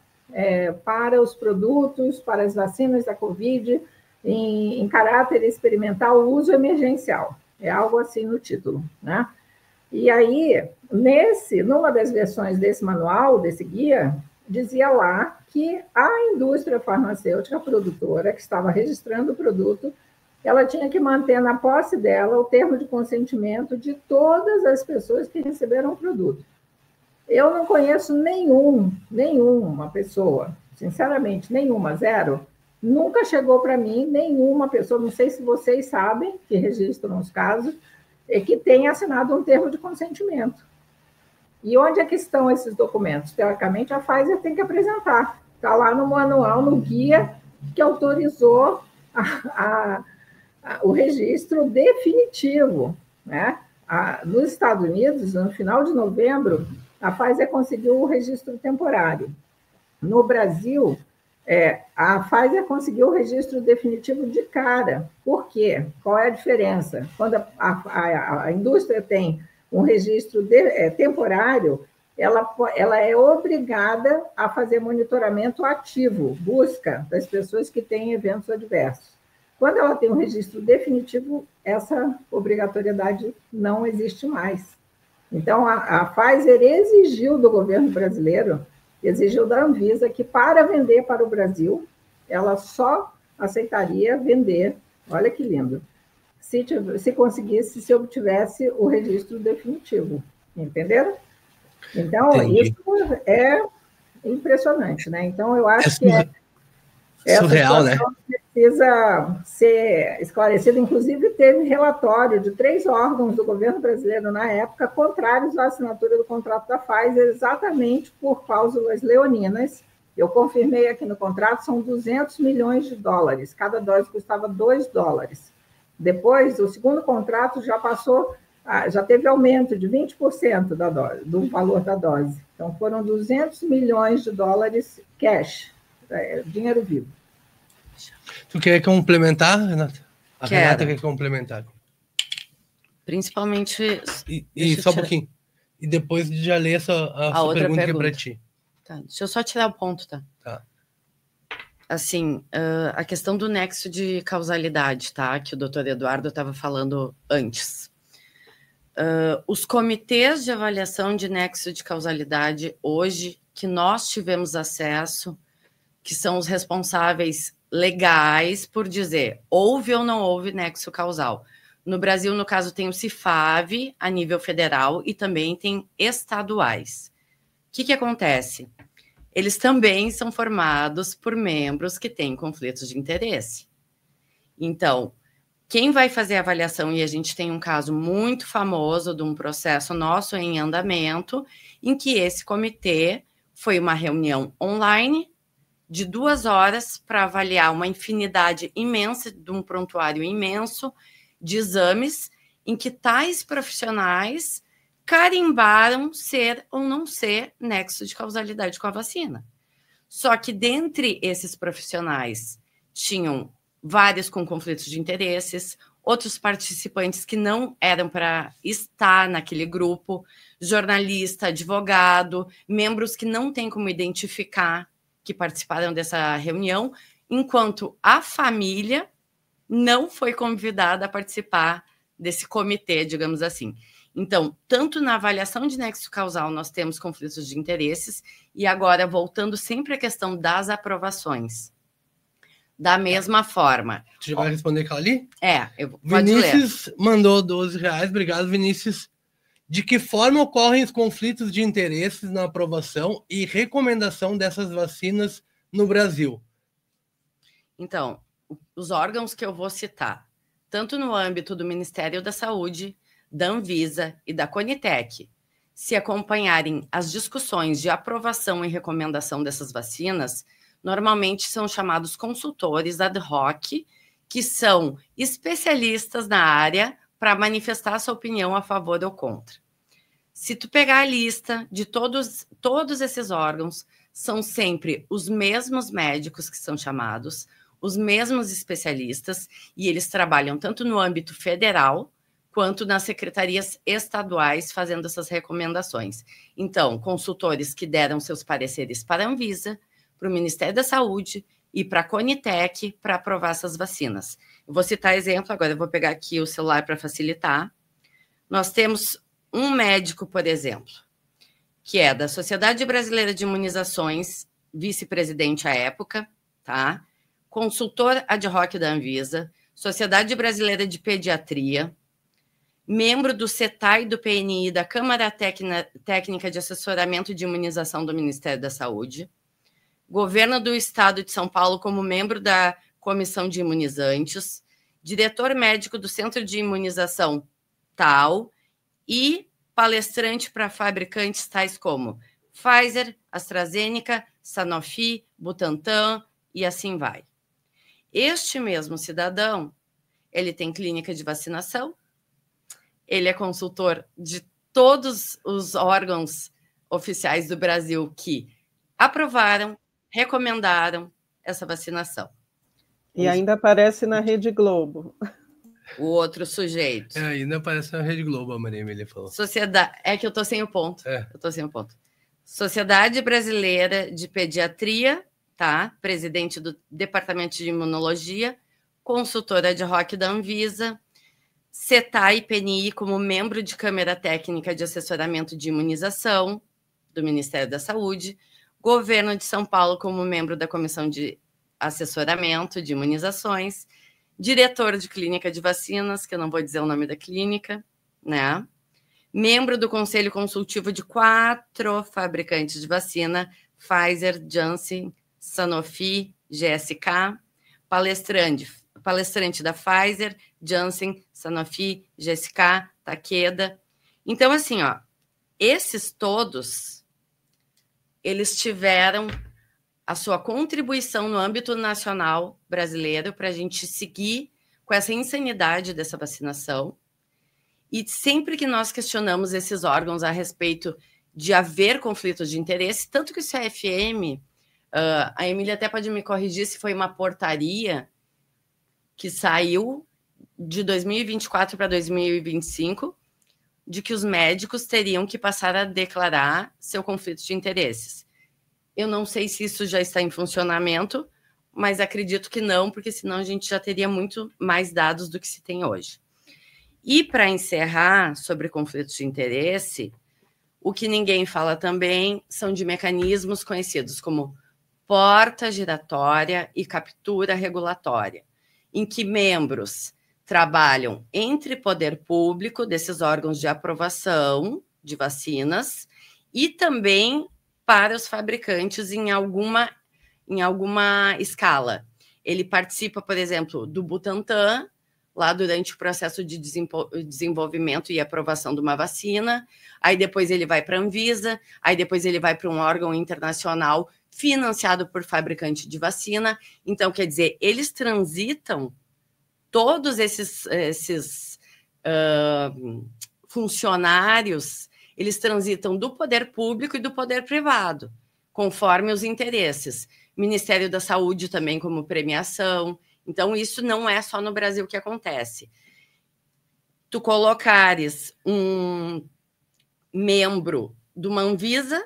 para os produtos, para as vacinas da Covid, em caráter experimental, uso emergencial. É algo assim no título, né? E aí, numa das versões desse manual, desse guia, dizia lá que a indústria farmacêutica produtora, que estava registrando o produto, ela tinha que manter na posse dela o termo de consentimento de todas as pessoas que receberam o produto. Eu não conheço nenhuma pessoa, sinceramente, nenhuma, zero, nunca chegou para mim nenhuma pessoa, não sei se vocês sabem, que registram os casos, que tenha assinado um termo de consentimento. E onde é que estão esses documentos? Teoricamente, a Pfizer tem que apresentar. Está lá no manual, no guia, que autorizou o registro definitivo, né? Nos Estados Unidos, no final de novembro, a Pfizer conseguiu o registro temporário. No Brasil, a Pfizer conseguiu o registro definitivo de cara. Por quê? Qual é a diferença? Quando a indústria tem um registro temporário, ela é obrigada a fazer monitoramento ativo, busca das pessoas que têm eventos adversos. Quando ela tem um registro definitivo, essa obrigatoriedade não existe mais. Então, a Pfizer exigiu do governo brasileiro, exigiu da Anvisa que, para vender para o Brasil, ela só aceitaria vender, olha que lindo, se conseguisse, se obtivesse o registro definitivo. Entenderam? Então, Entendi. Isso é impressionante, né? Então, eu acho que essa surreal, situação, né? Precisa ser esclarecida. Inclusive, teve relatório de 3 órgãos do governo brasileiro, na época, contrários à assinatura do contrato da Pfizer, exatamente por cláusulas leoninas. Eu confirmei aqui no contrato, são 200 milhões de dólares. Cada dose custava $2. Depois, o segundo contrato já teve aumento de 20% da dose, do valor da dose. Então, foram 200 milhões de dólares cash, dinheiro vivo. Tu quer complementar, Renata? Renata quer complementar. Principalmente... E só um pouquinho. E depois já lê a sua pergunta que é para ti. Tá, deixa eu só tirar o ponto, tá? Tá. Assim, a questão do nexo de causalidade, tá? Que o doutor Eduardo estava falando antes. Os comitês de avaliação de nexo de causalidade, hoje, que nós tivemos acesso, que são os responsáveis legais por dizer houve ou não houve nexo causal. No Brasil, no caso, tem o CIFAV, a nível federal, e também tem estaduais. O que acontece? Eles também são formados por membros que têm conflitos de interesse. Então, quem vai fazer a avaliação, e a gente tem um caso muito famoso de um processo nosso em andamento, em que esse comitê foi uma reunião online de 2 horas para avaliar uma infinidade imensa, de um prontuário imenso de exames, em que tais profissionais carimbaram ser ou não ser nexo de causalidade com a vacina. Só que dentre esses profissionais tinham vários com conflitos de interesses, outros participantes que não eram para estar naquele grupo, jornalista, advogado, membros que não têm como identificar que participaram dessa reunião, enquanto a família não foi convidada a participar desse comitê, digamos assim. Então, tanto na avaliação de nexo causal, nós temos conflitos de interesses, e agora, voltando sempre à questão das aprovações. Da mesma forma. Você já vai responder aquela ali? Pode ler. Vinícius mandou R$12. Obrigado, Vinícius. De que forma ocorrem os conflitos de interesses na aprovação e recomendação dessas vacinas no Brasil? Então, os órgãos que eu vou citar, tanto no âmbito do Ministério da Saúde, da Anvisa e da Conitec, se acompanharem as discussões de aprovação e recomendação dessas vacinas, normalmente são chamados consultores ad hoc, que são especialistas na área para manifestar sua opinião a favor ou contra. Se tu pegar a lista de todos esses órgãos, são sempre os mesmos médicos que são chamados, os mesmos especialistas, e eles trabalham tanto no âmbito federal quanto nas secretarias estaduais fazendo essas recomendações. Então, consultores que deram seus pareceres para a Anvisa, para o Ministério da Saúde e para a Conitec para aprovar essas vacinas. Eu vou citar exemplo, agora eu vou pegar aqui o celular para facilitar. Nós temos um médico, por exemplo, que é da Sociedade Brasileira de Imunizações, vice-presidente à época, tá? Consultor ad hoc da Anvisa, Sociedade Brasileira de Pediatria, membro do CETAI do PNI, da Câmara Técnica de Assessoramento de Imunização do Ministério da Saúde, Governo do Estado de São Paulo como membro da Comissão de Imunizantes, diretor médico do Centro de Imunização tal e palestrante para fabricantes tais como Pfizer, AstraZeneca, Sanofi, Butantan e assim vai. Este mesmo cidadão, ele tem clínica de vacinação, ele é consultor de todos os órgãos oficiais do Brasil que aprovaram, recomendaram essa vacinação. E ainda aparece na Rede Globo. O outro sujeito. Ainda aparece na Rede Globo, a Maria Emília falou. Sociedade... É que eu estou sem o ponto. Eu estou sem o ponto. Sociedade Brasileira de Pediatria, tá? Presidente do Departamento de Imunologia, consultora ad hoc da Anvisa, CETAI e PNI como membro de Câmara Técnica de Assessoramento de Imunização do Ministério da Saúde, Governo de São Paulo como membro da Comissão de Assessoramento de Imunizações, diretor de Clínica de Vacinas, que eu não vou dizer o nome da clínica, né? Membro do Conselho Consultivo de 4 fabricantes de vacina, Pfizer, Janssen, Sanofi, GSK, palestrante da Pfizer, Janssen, Sanofi, GSK, Takeda. Então, assim, ó, esses todos, eles tiveram a sua contribuição no âmbito nacional brasileiro para a gente seguir com essa insanidade dessa vacinação. E sempre que nós questionamos esses órgãos a respeito de haver conflitos de interesse, tanto que o CFM, a Emília até pode me corrigir se foi uma portaria que saiu de 2024 para 2025, de que os médicos teriam que passar a declarar seu conflito de interesses. Eu não sei se isso já está em funcionamento, mas acredito que não, porque senão a gente já teria muito mais dados do que se tem hoje. E para encerrar sobre conflitos de interesse, o que ninguém fala também são de mecanismos conhecidos como porta giratória e captura regulatória, em que membros trabalham entre poder público, desses órgãos de aprovação de vacinas, e também para os fabricantes em alguma escala. Ele participa, por exemplo, do Butantan, lá durante o processo de desenvolvimento e aprovação de uma vacina, aí depois ele vai para a Anvisa, aí depois ele vai para um órgão internacional financiado por fabricante de vacina. Então, quer dizer, eles transitam todos esses funcionários, eles transitam do poder público e do poder privado, conforme os interesses. Ministério da Saúde também como premiação. Então, isso não é só no Brasil que acontece. Tu colocares um membro de uma Anvisa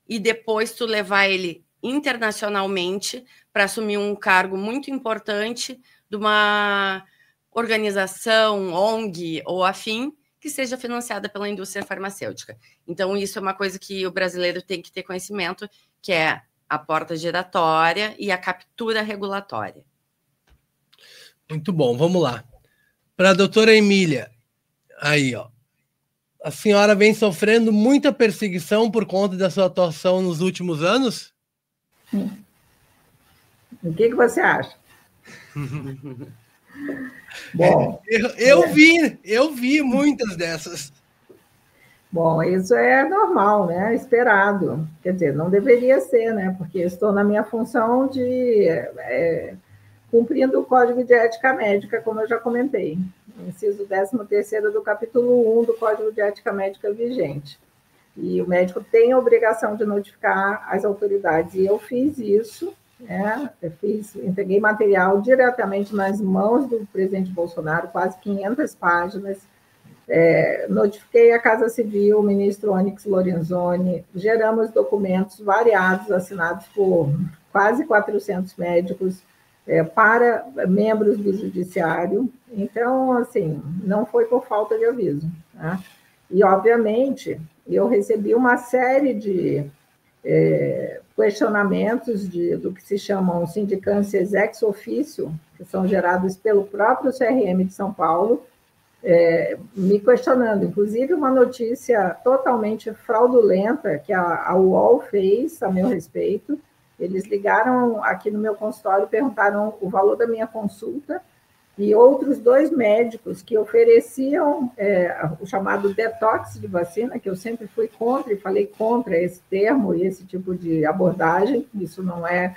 e depois tu levar ele internacionalmente para assumir um cargo muito importante de uma organização, ONG ou afim, que seja financiada pela indústria farmacêutica. Então, isso é uma coisa que o brasileiro tem que ter conhecimento, que é a porta giratória e a captura regulatória. Muito bom, vamos lá. Para a doutora Emília, aí, ó. A senhora vem sofrendo muita perseguição por conta da sua atuação nos últimos anos? O que você acha? Bom, eu vi muitas dessas. Bom, isso é normal, né? Esperado. Quer dizer, não deveria ser, né? Porque estou na minha função de cumprindo o Código de Ética Médica, como eu já comentei. Inciso 13º do capítulo 1 do Código de Ética Médica vigente. E o médico tem a obrigação de notificar as autoridades. E eu fiz isso, né? Entreguei material diretamente nas mãos do presidente Bolsonaro, quase 500 páginas Notifiquei a Casa Civil, o ministro Onyx Lorenzoni, geramos documentos variados, assinados por quase 400 médicos, para membros do judiciário. Então, assim, não foi por falta de aviso, né? E, obviamente, eu recebi uma série de questionamentos do que se chamam sindicâncias ex officio, que são gerados pelo próprio CRM de São Paulo, me questionando, inclusive uma notícia totalmente fraudulenta que a UOL fez a meu respeito. Eles ligaram aqui no meu consultório, perguntaram o valor da minha consulta, e outros 2 médicos que ofereciam o chamado detox de vacina, que eu sempre fui contra e falei contra esse termo e esse tipo de abordagem. Isso não é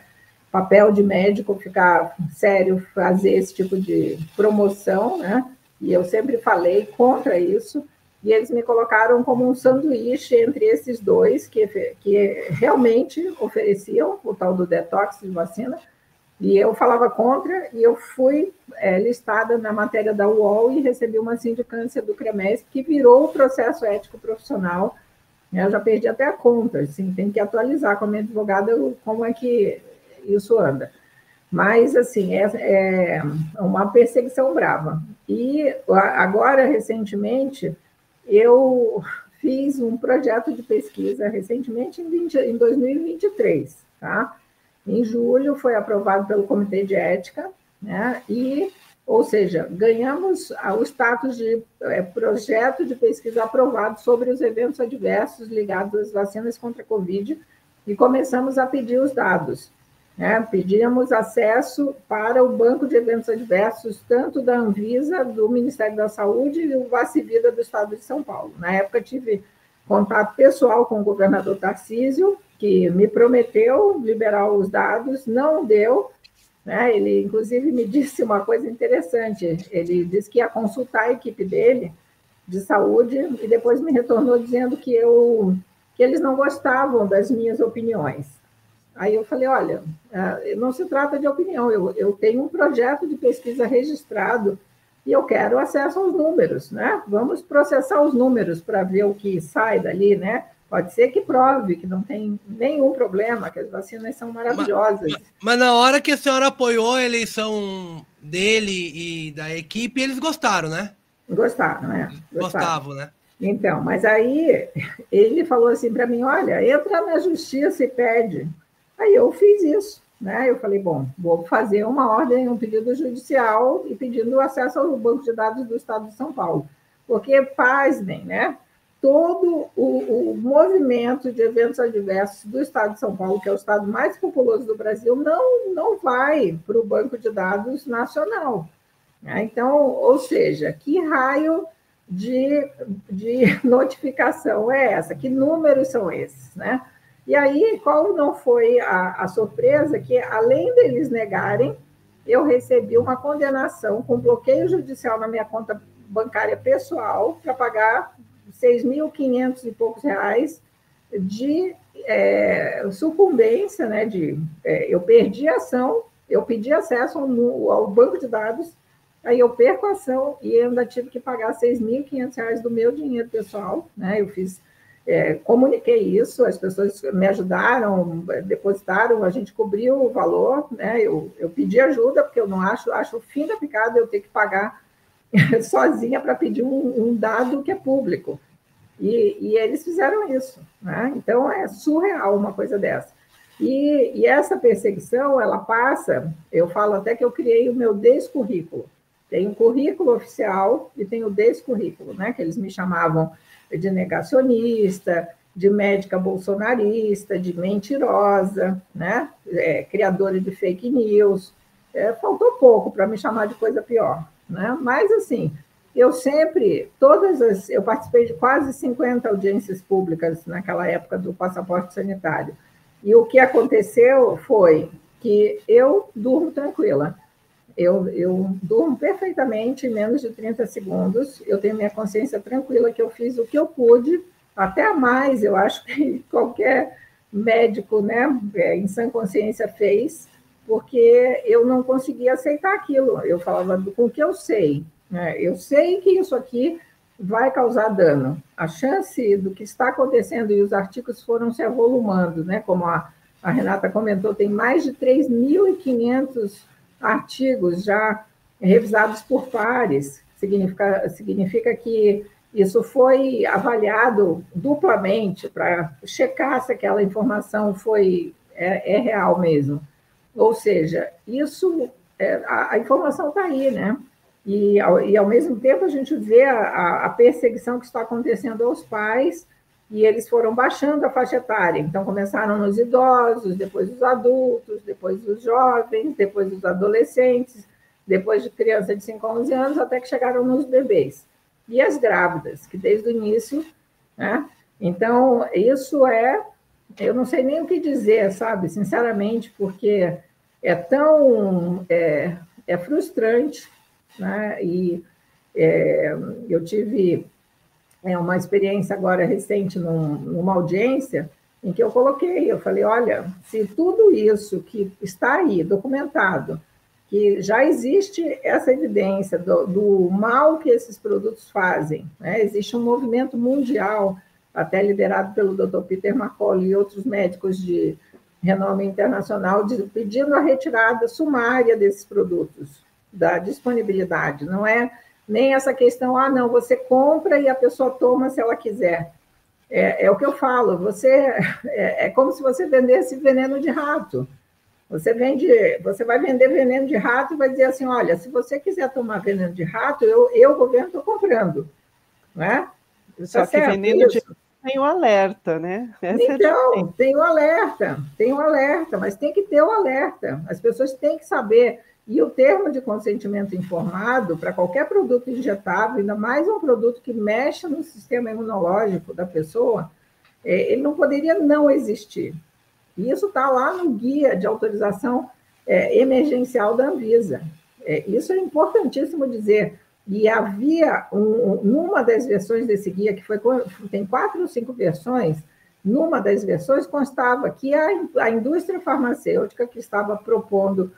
papel de médico ficar sério, fazer esse tipo de promoção, né? E eu sempre falei contra isso, e eles me colocaram como um sanduíche entre esses 2 que realmente ofereciam o tal do detox de vacina, e eu falava contra, e eu fui listada na matéria da UOL e recebi uma sindicância do CREMESP, que virou o processo ético profissional. Eu já perdi até a conta, assim, tem que atualizar com a minha advogada como é que isso anda. Mas, assim, é uma perseguição brava. E agora, recentemente, eu fiz um projeto de pesquisa, recentemente, em 2023, tá? Em julho, foi aprovado pelo Comitê de Ética, né? Ou seja, ganhamos o status de projeto de pesquisa aprovado sobre os eventos adversos ligados às vacinas contra a Covid, e começamos a pedir os dados. Pedíamos acesso para o banco de eventos adversos, tanto da Anvisa, do Ministério da Saúde e do Vacivida do Estado de São Paulo. Na época, tive contato pessoal com o governador Tarcísio, que me prometeu liberar os dados, não deu, né? Ele, inclusive, me disse uma coisa interessante. Ele disse que ia consultar a equipe dele de saúde e depois me retornou dizendo que eles não gostavam das minhas opiniões. Aí eu falei, olha, não se trata de opinião, eu tenho um projeto de pesquisa registrado e eu quero acesso aos números, né? Vamos processar os números para ver o que sai dali, né? Pode ser que prove que não tem nenhum problema, que as vacinas são maravilhosas. Mas na hora que a senhora apoiou a eleição dele e da equipe, eles gostaram, né? Gostaram, né? Gostavam, né? Então, mas aí ele falou assim para mim, olha, entra na justiça e pede. Aí eu fiz isso, né? Eu falei, bom, vou fazer uma ordem, um pedido judicial e pedindo acesso ao banco de dados do Estado de São Paulo. Porque, pasmem, né? Todo o movimento de eventos adversos do Estado de São Paulo, que é o estado mais populoso do Brasil, não vai para o banco de dados nacional. Então, ou seja, que raio de notificação é essa? Que números são esses, né? E aí, qual não foi a surpresa? Que, além deles negarem, eu recebi uma condenação com bloqueio judicial na minha conta bancária pessoal para pagar 6.500 e poucos reais de sucumbência, né? Eu perdi a ação, eu pedi acesso ao banco de dados, aí eu perco a ação e ainda tive que pagar 6.500 reais do meu dinheiro pessoal, né? Eu fiz... comuniquei isso, as pessoas me ajudaram, depositaram, a gente cobriu o valor, né? Eu pedi ajuda, porque eu não acho o fim da picada eu ter que pagar sozinha para pedir um dado que é público. E eles fizeram isso, né? Então, é surreal uma coisa dessa. E essa perseguição, ela passa, eu falo até que eu criei o meu descurrículo. Tem um currículo oficial e tem o descurrículo, né? Que eles me chamavam de negacionista, de médica bolsonarista, de mentirosa, né? Criadora de fake news. Faltou pouco para me chamar de coisa pior, né? Mas, assim, eu participei de quase 50 audiências públicas naquela época do passaporte sanitário. E o que aconteceu foi que eu durmo tranquila. Eu durmo perfeitamente em menos de 30 segundos, eu tenho minha consciência tranquila que eu fiz o que eu pude, até a mais, eu acho que qualquer médico, né, em sã consciência fez, porque eu não conseguia aceitar aquilo. Eu falava com o que eu sei, né? Eu sei que isso aqui vai causar dano. A chance do que está acontecendo, e os artigos foram se avolumando, né? Como a Renata comentou, tem mais de 3.500 artigos já revisados por pares. Significa que isso foi avaliado duplamente para checar se aquela informação é real mesmo. Ou seja, isso, a informação está aí, né? E, ao mesmo tempo, a gente vê a perseguição que está acontecendo aos pais, e eles foram baixando a faixa etária. Então, começaram nos idosos, depois os adultos, depois os jovens, depois os adolescentes, depois de criança de 5 a 11 anos, até que chegaram nos bebês. E as grávidas, que desde o início... né? Então, isso eu não sei nem o que dizer, sabe? Sinceramente, porque é tão... é frustrante, né? E eu tive uma experiência agora recente numa audiência em que eu falei, olha, se tudo isso que está aí documentado, que já existe essa evidência do mal que esses produtos fazem, né? Existe um movimento mundial, até liderado pelo Dr. Peter McCullough e outros médicos de renome internacional, pedindo a retirada sumária desses produtos, da disponibilidade. Não é nem essa questão, não, você compra e a pessoa toma se ela quiser. É o que eu falo, é como se você vendesse veneno de rato. Você vai vender veneno de rato e vai dizer assim, olha, se você quiser tomar veneno de rato, eu governo, estou comprando. Né? Só que veneno de rato tem o alerta, né? Então, tem o alerta, mas tem que ter o alerta. As pessoas têm que saber. E o termo de consentimento informado, para qualquer produto injetável, ainda mais um produto que mexe no sistema imunológico da pessoa, ele não poderia não existir. E isso está lá no guia de autorização emergencial da Anvisa. Isso é importantíssimo dizer. E havia, numa das versões desse guia, tem 4 ou 5 versões, numa das versões constava que a indústria farmacêutica que estava propondo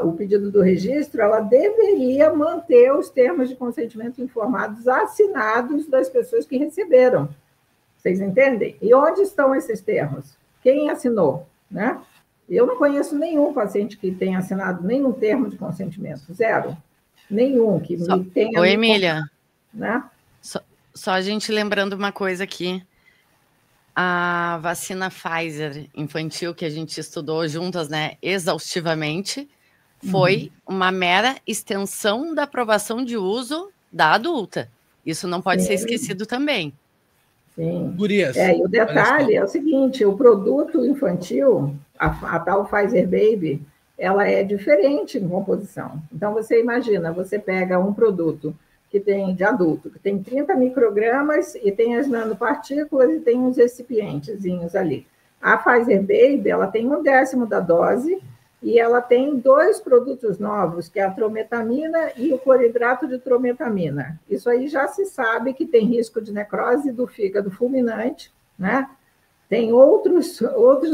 o pedido do registro, ela deveria manter os termos de consentimento informados assinados das pessoas que receberam. Vocês entendem? E onde estão esses termos? Quem assinou? Né? Eu não conheço nenhum paciente que tenha assinado nenhum termo de consentimento, zero. Nenhum que me tenha... Oi, Emília. Né? Só a gente lembrando uma coisa aqui. A vacina Pfizer infantil, que a gente estudou juntas, né, exaustivamente, foi uma mera extensão da aprovação de uso da adulta. Isso não pode ser esquecido também. Sim. Gurias, e o detalhe é o seguinte, o produto infantil, a tal Pfizer Baby, ela é diferente em composição. Então, você imagina, você pega um produto de adulto, que tem 30 microgramas e tem as nanopartículas e tem uns recipientezinhos ali. A Pfizer Baby, ela tem 1/10 da dose e ela tem 2 produtos novos, que é a trometamina e o cloridrato de trometamina. Isso aí já se sabe que tem risco de necrose do fígado fulminante, né? Tem outros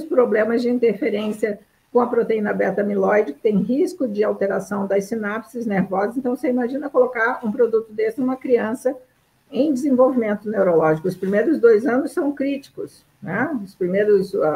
problemas de interferência com a proteína beta-amiloide, que tem risco de alteração das sinapses nervosas. Então, você imagina colocar um produto desse numa criança em desenvolvimento neurológico. Os primeiros 2 anos são críticos, né?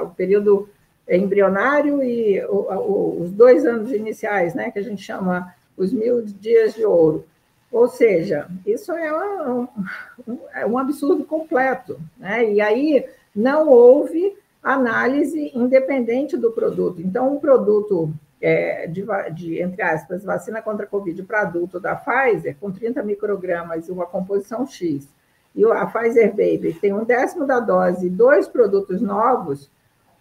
O período embrionário e os 2 anos iniciais, né? Que a gente chama os 1000 dias de ouro. Ou seja, isso é um absurdo completo, né? E aí não houve análise independente do produto. Então, um produto entre aspas, vacina contra a Covid para adulto da Pfizer, com 30 microgramas e uma composição X, e a Pfizer Baby tem 1/10 da dose e 2 produtos novos,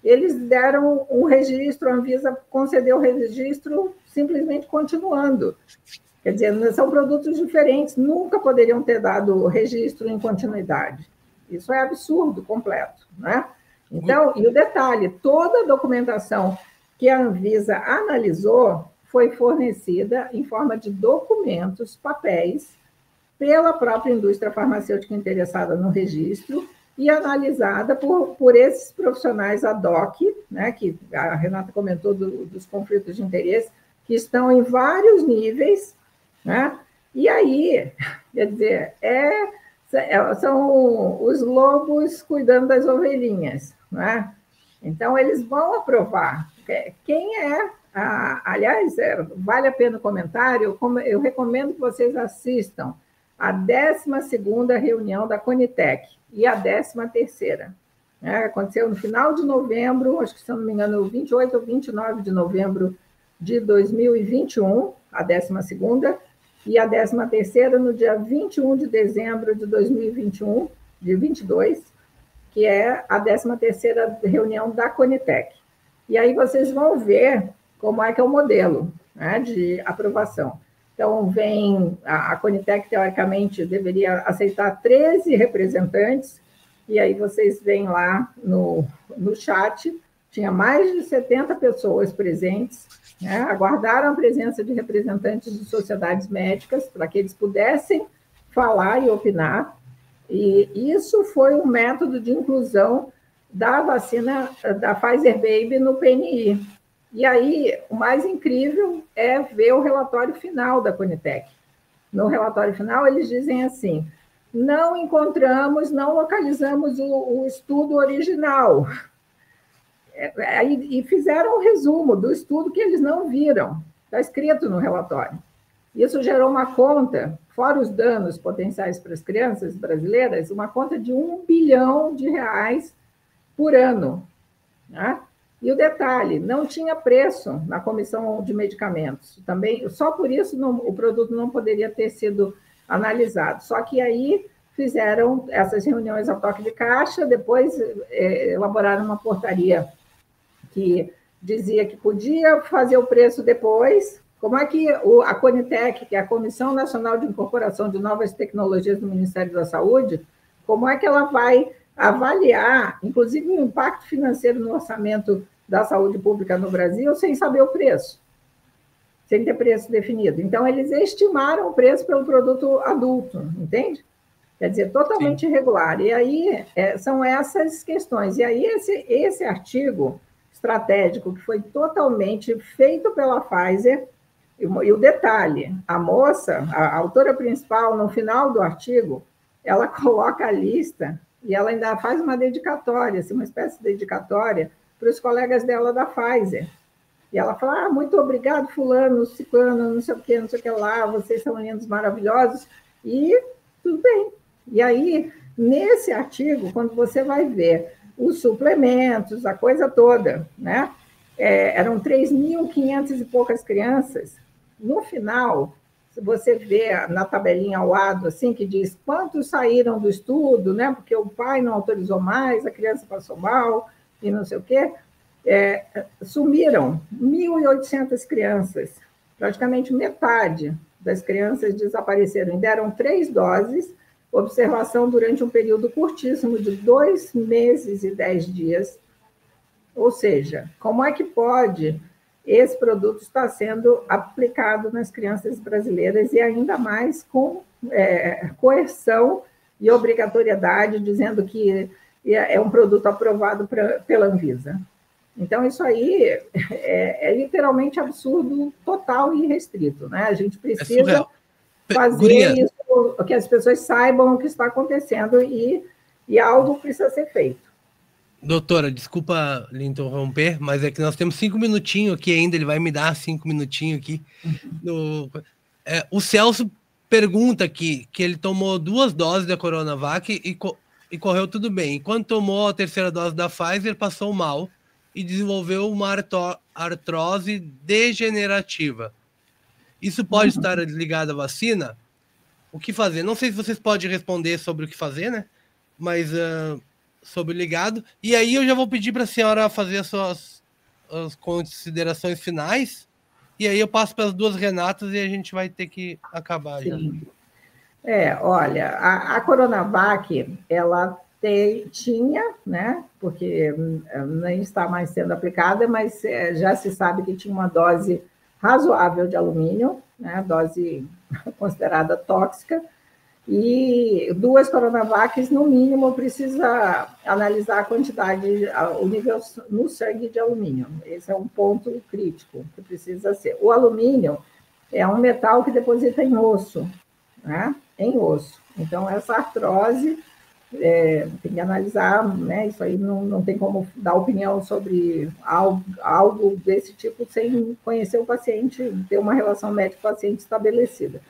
eles deram um registro, a Anvisa concedeu o registro simplesmente continuando. Quer dizer, são produtos diferentes, nunca poderiam ter dado registro em continuidade. Isso é absurdo completo, né? Então, e o detalhe, toda a documentação que a Anvisa analisou foi fornecida em forma de documentos, papéis, pela própria indústria farmacêutica interessada no registro e analisada por esses profissionais ad hoc, né, que a Renata comentou dos conflitos de interesse, que estão em vários níveis, né? E aí, quer dizer, são os lobos cuidando das ovelhinhas, não é? Então, eles vão aprovar. Quem é... aliás, vale a pena o comentário, eu recomendo que vocês assistam a 12ª reunião da Conitec e a 13ª. Aconteceu no final de novembro, acho que, se eu não me engano, 28 ou 29 de novembro de 2021, a 12ª, e a 13ª no dia 21 de dezembro de 2021, de 22, que é a 13ª reunião da Conitec. E aí vocês vão ver como é que é o modelo, né, de aprovação. Então, a Conitec, teoricamente, deveria aceitar 13 representantes, e aí vocês veem lá no chat, tinha mais de 70 pessoas presentes, né, aguardaram a presença de representantes de sociedades médicas para que eles pudessem falar e opinar, e isso foi um método de inclusão da vacina da Pfizer Baby no PNI. E aí, o mais incrível é ver o relatório final da Conitec. No relatório final, eles dizem assim: não encontramos, não localizamos o estudo original. E fizeram um resumo do estudo que eles não viram. Está escrito no relatório. Isso gerou uma conta, fora os danos potenciais para as crianças brasileiras, uma conta de R$1 bilhão por ano. Né? E o detalhe, não tinha preço na comissão de medicamentos. Também, só por isso o produto não poderia ter sido analisado. Só que aí fizeram essas reuniões a toque de caixa, depois elaboraram uma portaria que dizia que podia fazer o preço depois. Como é que a Conitec, que é a Comissão Nacional de Incorporação de Novas Tecnologias do Ministério da Saúde, como é que ela vai avaliar, inclusive, o impacto financeiro no orçamento da saúde pública no Brasil, sem saber o preço, sem ter preço definido? Então, eles estimaram o preço pelo produto adulto, entende? Quer dizer, totalmente irregular. E aí, são essas questões. E aí, esse artigo estratégico, que foi totalmente feito pela Pfizer, e o detalhe, a moça, a autora principal, no final do artigo, ela coloca a lista e ela ainda faz uma dedicatória, assim, uma espécie de dedicatória para os colegas dela da Pfizer. E ela fala: muito obrigado, fulano, ciclano, não sei o que lá, vocês são lindos, maravilhosos, e tudo bem. E aí, nesse artigo, quando você vai ver os suplementos, a coisa toda, né? Eram 3.500 e poucas crianças. No final, se você vê na tabelinha ao lado, assim, que diz quantos saíram do estudo, né? Porque o pai não autorizou mais, a criança passou mal, e não sei o quê, sumiram 1.800 crianças. Praticamente metade das crianças desapareceram. Deram 3 doses, observação durante um período curtíssimo de 2 meses e 10 dias. Ou seja, como é que pode esse produto estar sendo aplicado nas crianças brasileiras e ainda mais com coerção e obrigatoriedade, dizendo que é um produto aprovado pela Anvisa? Então, isso aí é literalmente absurdo, total e restrito, né? A gente precisa fazer isso, que as pessoas saibam o que está acontecendo e algo precisa ser feito. Doutora, desculpa lhe interromper, mas é que nós temos 5 minutinhos aqui ainda, ele vai me dar 5 minutinhos aqui. O Celso pergunta aqui que ele tomou 2 doses da Coronavac e correu tudo bem. Quando tomou a 3ª dose da Pfizer, passou mal e desenvolveu uma artrose degenerativa. Isso pode estar ligado à vacina? O que fazer? Não sei se vocês podem responder sobre o que fazer, né? Mas sobre o ligado. E aí eu já vou pedir para a senhora fazer as suas considerações finais. E aí eu passo para as 2 Renatas e a gente vai ter que acabar. Sim. Já. Olha, a Coronavac, ela tinha, né? Porque nem está mais sendo aplicada, mas já se sabe que tinha uma dose razoável de alumínio, né? Dose considerada tóxica, e 2 Coronavacs, no mínimo, precisa analisar a quantidade, o nível no sangue de alumínio. Esse é um ponto crítico que precisa ser. O alumínio é um metal que deposita em osso, né? em osso. Então, essa artrose, tem que analisar, né? Isso aí não tem como dar opinião sobre algo desse tipo sem conhecer o paciente, ter uma relação médico-paciente estabelecida.